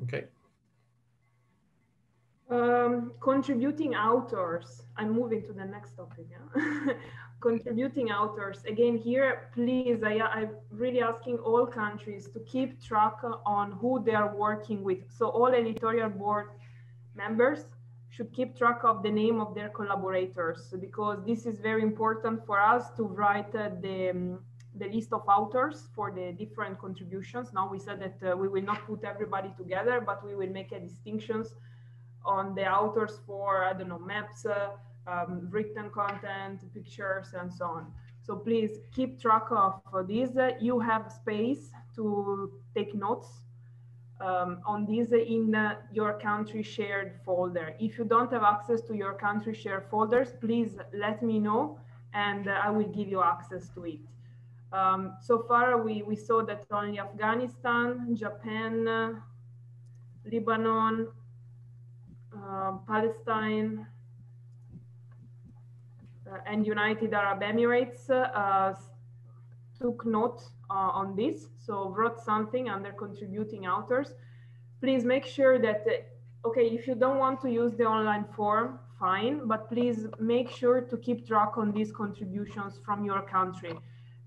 Okay. Contributing authors. I'm moving to the next topic. Yeah? Contributing authors. Again, here, please, I'm really asking all countries to keep track on who they are working with. So all editorial board members should keep track of the name of their collaborators, because this is very important for us to write the list of authors for the different contributions. Now we said that we will not put everybody together, but we will make a distinctions on the authors for, I don't know, maps, written content, pictures, and so on. So please keep track of these. You have space to take notes on these in your country shared folder. If you don't have access to your country shared folders, please let me know and I will give you access to it. So far, we saw that only Afghanistan, Japan, Lebanon, Palestine, and United Arab Emirates took note on this, so wrote something under contributing authors. Please make sure that, okay, if you don't want to use the online form, fine, but please make sure to keep track on these contributions from your country,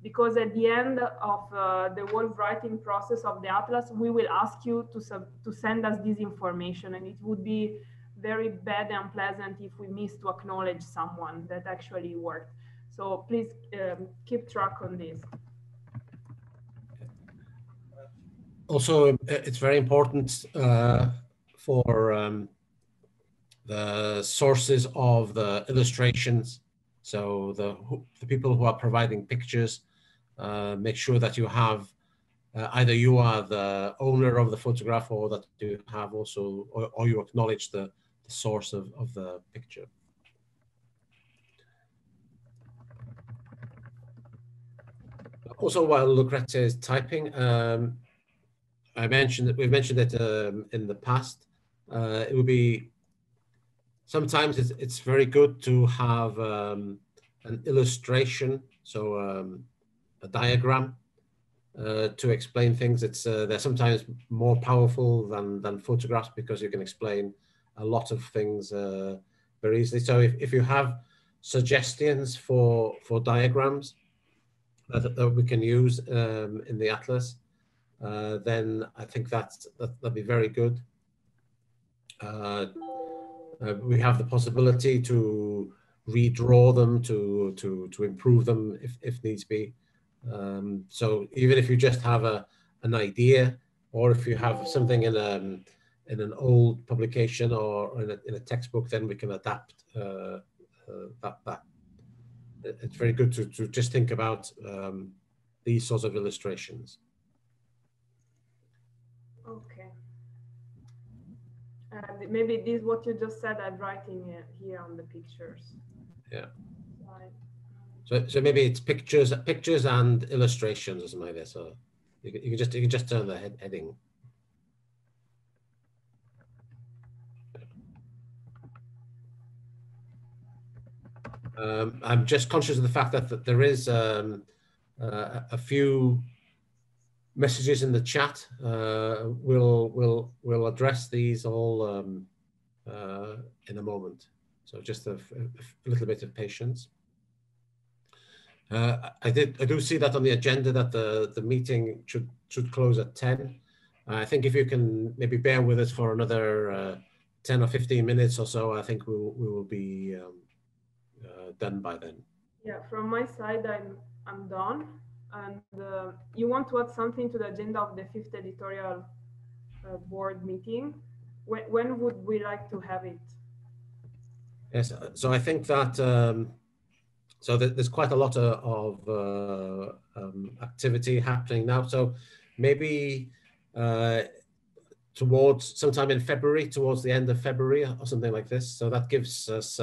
because at the end of the whole writing process of the atlas, we will ask you to send us this information, and it would be very bad and unpleasant if we miss to acknowledge someone that actually worked. So please keep track on this. Also, it's very important for the sources of the illustrations. So the people who are providing pictures, make sure that you have either you are the owner of the photograph, or that you have also, or you acknowledge the source of the picture. Also, while Lucrezia is typing, we've mentioned it in the past. It would be, sometimes it's very good to have an illustration, so a diagram to explain things. They're sometimes more powerful than photographs, because you can explain a lot of things very easily. So if you have suggestions for diagrams that we can use in the atlas, then I think that'd be very good. We have the possibility to redraw them, to improve them if needs be. So even if you just have an idea, or if you have something in an old publication or in a textbook, then we can adapt that. It's very good to just think about these sorts of illustrations. Okay. And maybe this, what you just said, I'm writing here on the pictures. Yeah. So maybe it's pictures and illustrations or something like that. So you can just turn the heading. I'm just conscious of the fact that there is a few messages in the chat. We'll address these all in a moment. So just a little bit of patience. I do see that on the agenda that the meeting should close at 10. I think if you can maybe bear with us for another 10 or 15 minutes or so, I think we will be done by then. Yeah, from my side, I'm done. And you want to add something to the agenda of the 5th editorial board meeting? When would we like to have it? Yes, so I think that so there's quite a lot of activity happening now. So maybe towards sometime in February, towards the end of February or something like this. So that gives us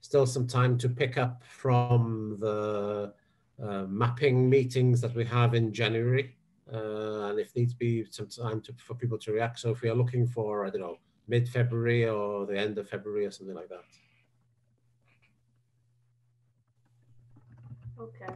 still some time to pick up from the mapping meetings that we have in January. And if needs be, some time for people to react. So if we are looking for, I don't know, mid-February or the end of February or something like that. Okay.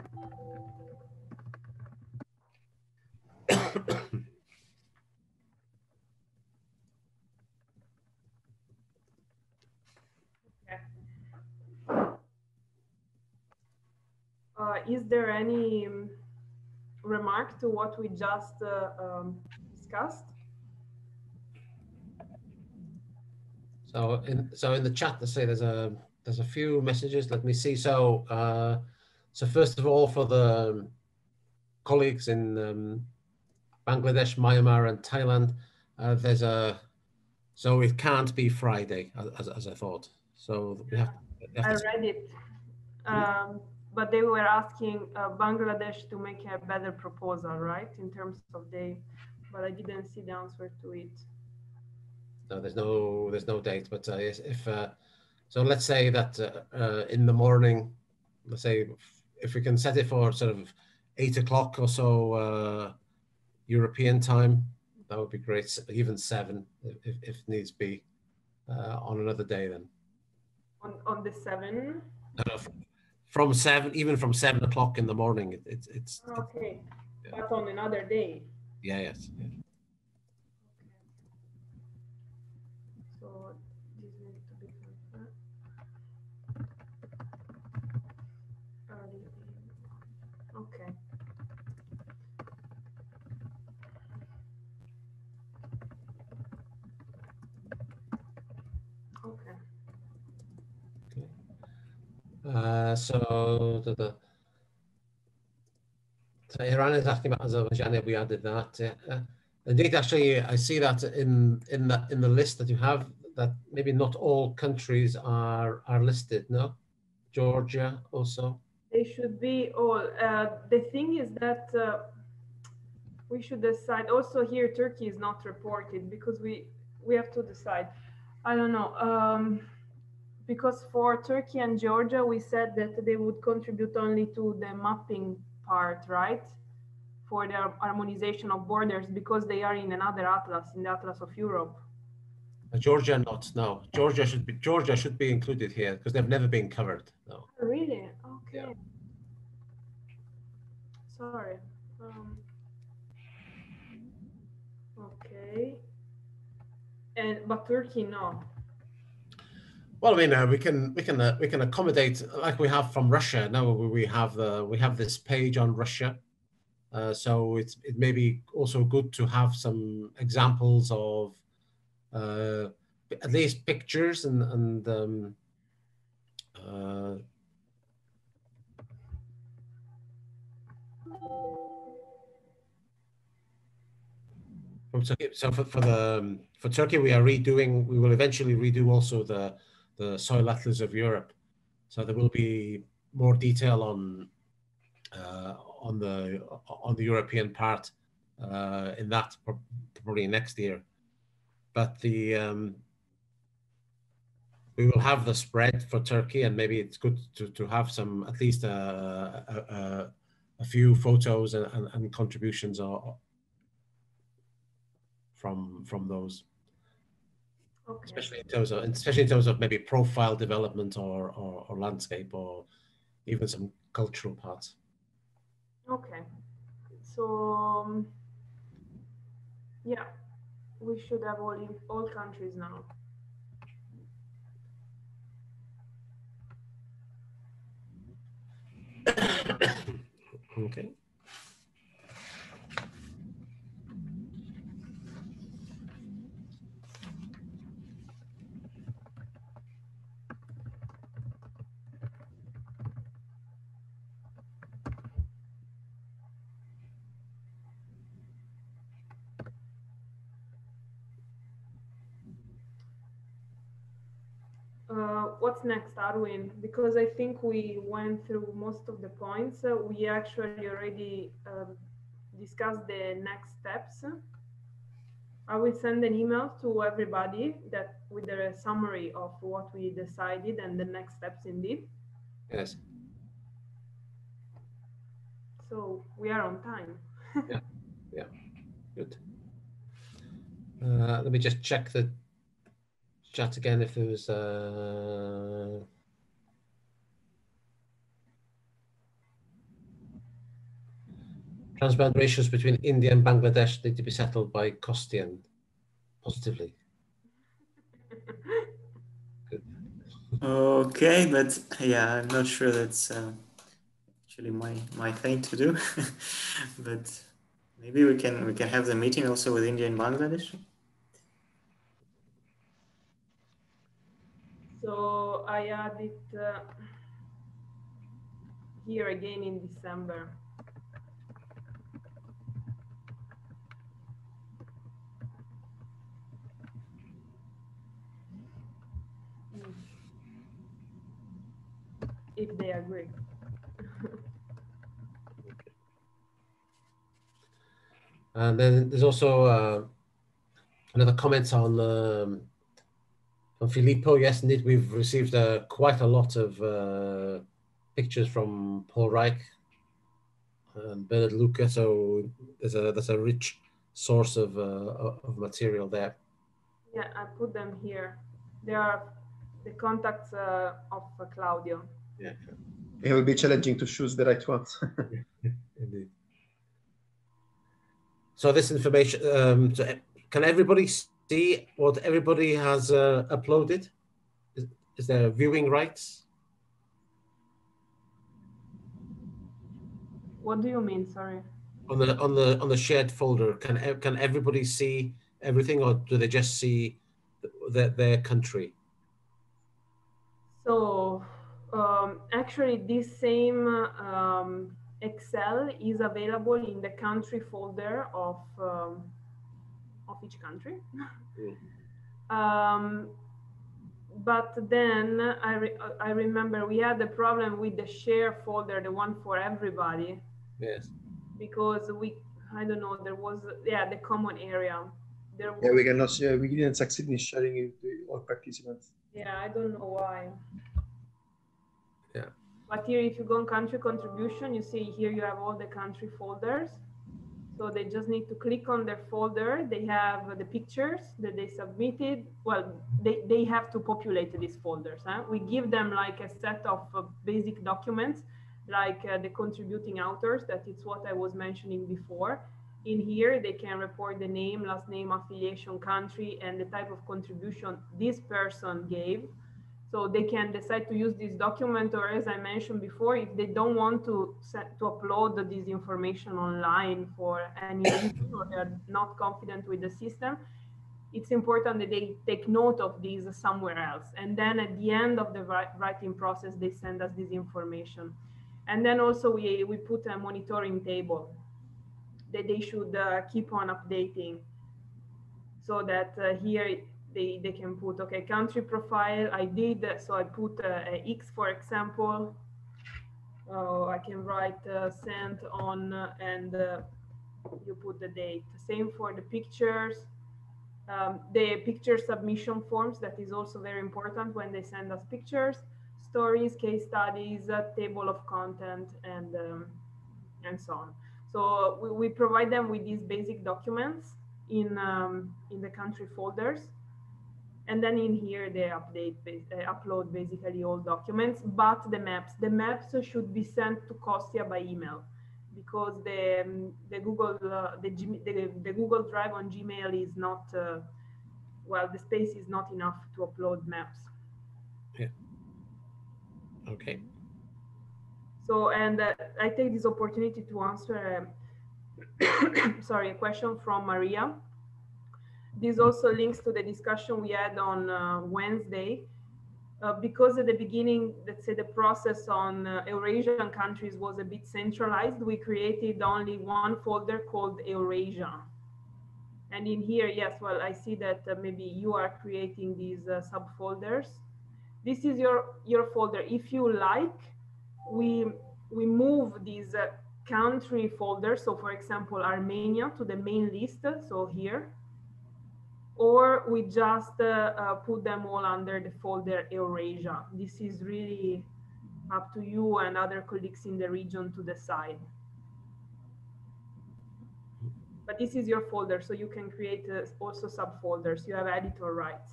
Is there any remark to what we just discussed? So in the chat, let's say there's a few messages. Let me see. So so first of all, for the colleagues in Bangladesh, Myanmar, and Thailand, so it can't be Friday as I thought. So we have I read it, but they were asking Bangladesh to make a better proposal, right, in terms of day, but I didn't see the answer to it. No, there's no date, but if so, let's say that in the morning, let's say if we can set it for sort of 8 o'clock or so European time, that would be great. Even 7 if needs be on another day then. On the 7? From 7, even from 7 o'clock in the morning, it's okay, yeah. But on another day. Yeah, yes. Yeah. So this needs to be confirmed. Okay. Okay. So so Iran is asking about Azerbaijan. We added that. Indeed, actually, I see that in the list that you have, that maybe not all countries are listed. No, Georgia also. They should be all. The thing is that we should decide. Also here, Turkey is not reported because we have to decide. I don't know. Because for Turkey and Georgia, we said that they would contribute only to the mapping part, right? For the harmonization of borders, because they are in another atlas, in the Atlas of Europe. Georgia not, no. Georgia should be included here because they've never been covered. No. Really? Okay. Yeah. Sorry. Okay. But Turkey, no. Well, I mean, we can accommodate like we have from Russia. Now we have this page on Russia, so it may be also good to have some examples of at least pictures and from Turkey. So for Turkey, we will eventually redo also the soil atlas of Europe. So there will be more detail on the European part in that probably next year. But we will have the spread for Turkey, and maybe it's good to have some, at least a few photos and contributions from those. Okay. Especially in terms of maybe profile development or landscape or even some cultural parts. Okay, so yeah, we should have all countries now. Okay. What's next, Arwin? Because I think we went through most of the points. We actually already discussed the next steps. I will send an email to everybody with a summary of what we decided and the next steps indeed. Yes. So we are on time. Yeah, good. Let me just check the chat again if there was transband ratios between India and Bangladesh need to be settled by Kostian positively. Good. Okay, but yeah, I'm not sure that's actually my thing to do, but maybe we can have the meeting also with India and Bangladesh. So I add it here again in December. If they agree. And then there's also another comment on Filippo. Yes, indeed, we've received quite a lot of pictures from Paul Reich and Bernard Luca, so there's a rich source of material there. Yeah, I put them here. They are the contacts of Claudio. Yeah. It will be challenging to choose the right ones. Indeed. So this information, so can everybody see what everybody has uploaded? Is there viewing rights? What do you mean? Sorry. On the shared folder, can everybody see everything, or do they just see their country? So actually, this same Excel is available in the country folder of each country. But then I remember we had a problem with the share folder, the one for everybody. Yes. Because I don't know, there was, yeah, the common area. There was, yeah, we cannot. We didn't succeed in sharing it to all participants. yeah, I don't know why. Yeah. But here, if you go on country contribution, you see here you have all the country folders. So they just need to click on their folder. They have the pictures that they submitted. Well, they have to populate these folders. Huh? We give them like a set of basic documents, like the contributing authors, that is what I was mentioning before. In here, they can report the name, last name, affiliation, country, and the type of contribution this person gave. So they can decide to use this document, or as I mentioned before, if they don't want to upload this information online for any reason, or they're not confident with the system, it's important that they take note of these somewhere else. And then at the end of the writing process, they send us this information. And then also we put a monitoring table that they should keep on updating, so that here they can put, okay, country profile, I did, so I put a X, for example. I can write sent on, and you put the date. Same for the pictures. The picture submission forms, that is also very important when they send us pictures, stories, case studies, table of content, and so on. So we provide them with these basic documents in the country folders. And then in here, they upload basically all documents, but the maps should be sent to Kostya by email, because the Google Drive on Gmail is not, well, the space is not enough to upload maps. Yeah. Okay. So, and I take this opportunity to answer, sorry, a question from Maria. This also links to the discussion we had on Wednesday, because at the beginning, let's say the process on Eurasian countries was a bit centralized. We created only one folder called Eurasia. And in here, yes, well, I see that maybe you are creating these subfolders. This is your folder. If you like, we move these country folders. So for example, Armenia to the main list, so here. Or we just put them all under the folder Eurasia. This is really up to you and other colleagues in the region to decide. But this is your folder, so you can create also subfolders. You have editor rights.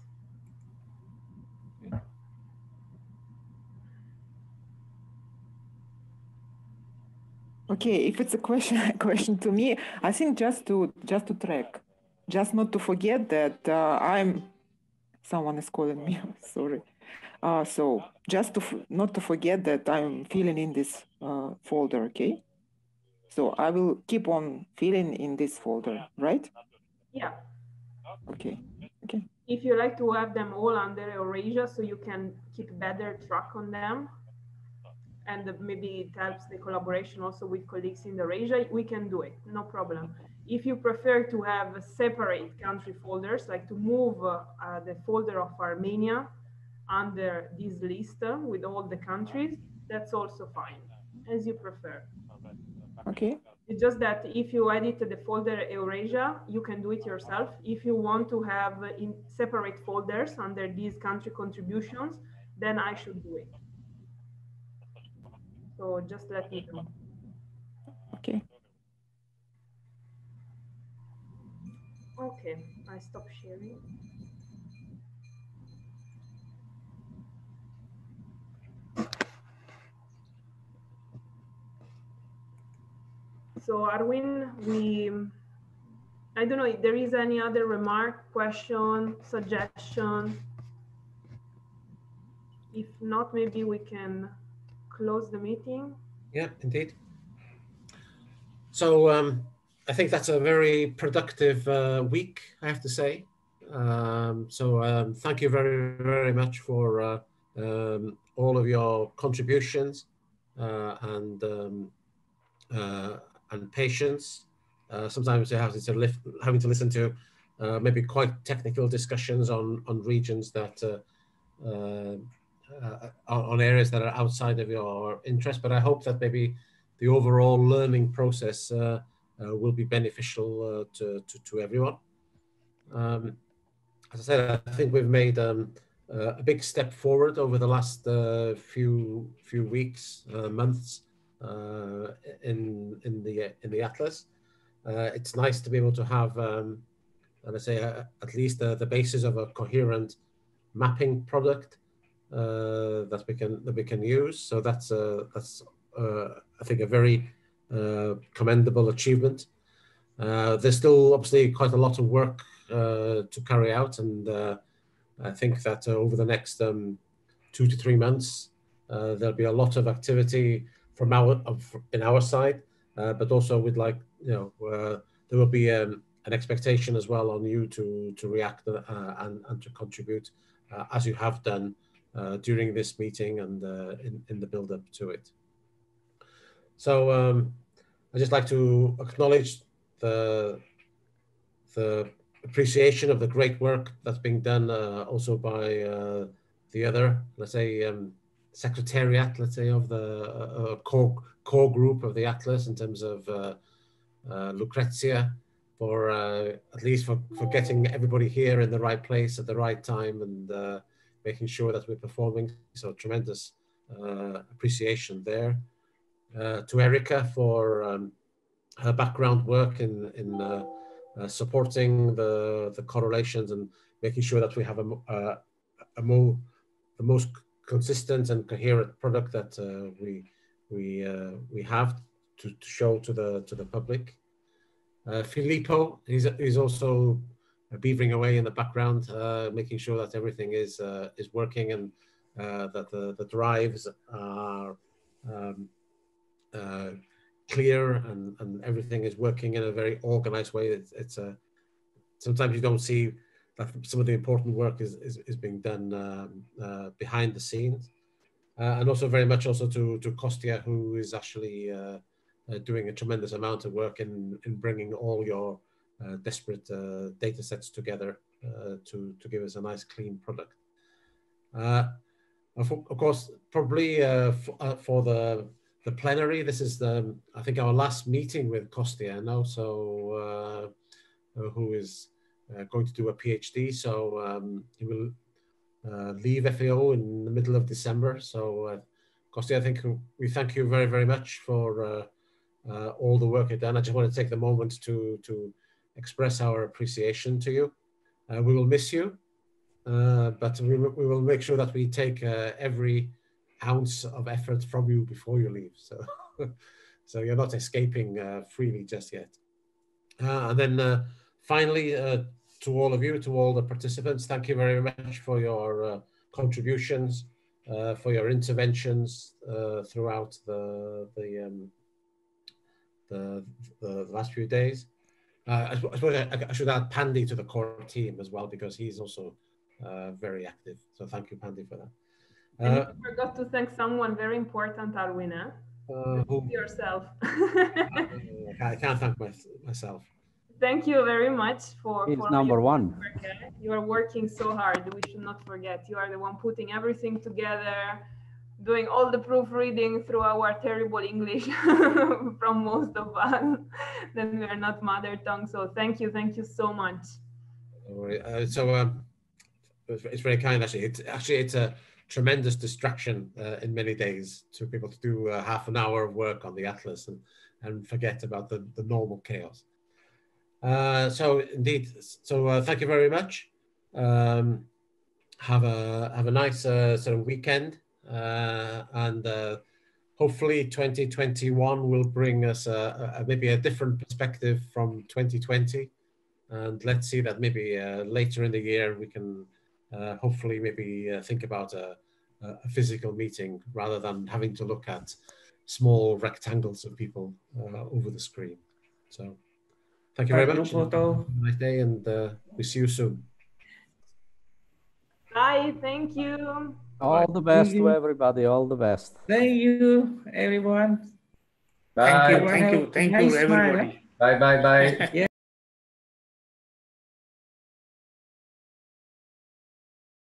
Okay, if it's a question to me, I think just to track, just not to forget that someone is calling me, sorry. So just not to forget that I'm filling in this folder, okay? So I will keep on filling in this folder, right? Yeah. Okay, okay. If you like to have them all under Eurasia, so you can keep better track on them, and maybe it helps the collaboration also with colleagues in Eurasia, we can do it, no problem. If you prefer to have separate country folders, like to move the folder of Armenia under this list with all the countries, that's also fine, as you prefer. Okay. It's just that if you edit the folder Eurasia, you can do it yourself. If you want to have in separate folders under these country contributions, then I should do it. So just let me know. Okay. Okay, I stop sharing. So Arwin, I don't know if there is any other remark, question, suggestion. If not, maybe we can close the meeting. Yeah, indeed. So I think that's a very productive week, I have to say. So thank you very, very much for all of your contributions and patience. Sometimes you're having to listen to maybe quite technical discussions on regions that on areas that are outside of your interest, but I hope that maybe the overall learning process will be beneficial to everyone. As I said, I think we've made a big step forward over the last few weeks, months in the Atlas. It's nice to be able to have, let's say, at least the basis of a coherent mapping product that we can use. So that's I think a very commendable achievement. There's still obviously quite a lot of work to carry out, and I think that over the next 2 to 3 months there'll be a lot of activity from in our side, but also we'd like, there will be an expectation as well on you to react and to contribute as you have done during this meeting and in the build-up to it. So I'd just like to acknowledge the appreciation of the great work that's being done also by the other, let's say, secretariat, let's say, of the core group of the Atlas, in terms of Lucrezia, for at least for getting everybody here in the right place at the right time, and making sure that we're performing. So tremendous appreciation there. To Erica for her background work in supporting the correlations and making sure that we have the most consistent and coherent product that we have to show to the public. Filippo, he's also beavering away in the background, making sure that everything is working, and that the drives are clear, and everything is working in a very organized way. Sometimes you don't see that some of the important work is being done behind the scenes, and also very much also to Kostya, who is actually doing a tremendous amount of work in bringing all your disparate data sets together to give us a nice clean product. Of course, probably for the plenary, this is I think our last meeting with Kostya now, so who is going to do a PhD. So he will leave FAO in the middle of December. So Kostya, I think we thank you very, very much for all the work you've done. I just want to take the moment to express our appreciation to you. We will miss you, but we will make sure that we take every ounce of effort from you before you leave. So, so you're not escaping freely just yet. And then finally, to all of you, to all the participants, thank you very much for your contributions, for your interventions throughout the last few days. I suppose I should add Pandy to the core team as well, because he's also very active. So thank you, Pandy, for that. And you forgot to thank someone very important, Arwina. Yourself. I can't thank myself. Thank you very much for number one. Work. You are working so hard. We should not forget. You are the one putting everything together, doing all the proofreading through our terrible English from most of us. Then we are not mother tongue. So thank you so much. It's very kind, actually. It's a tremendous distraction in many days to be able to do half an hour of work on the Atlas and forget about the normal chaos. So indeed, thank you very much. Have a nice sort of weekend, and hopefully 2021 will bring us maybe a different perspective from 2020, and let's see that maybe later in the year we can hopefully maybe think about a physical meeting rather than having to look at small rectangles of people over the screen. So thank you very much. Have a nice day, and we see you soon. Bye. Thank you. All the best to everybody. All the best. Thank you, everyone. Bye. Thank you, everybody. Bye. Yeah.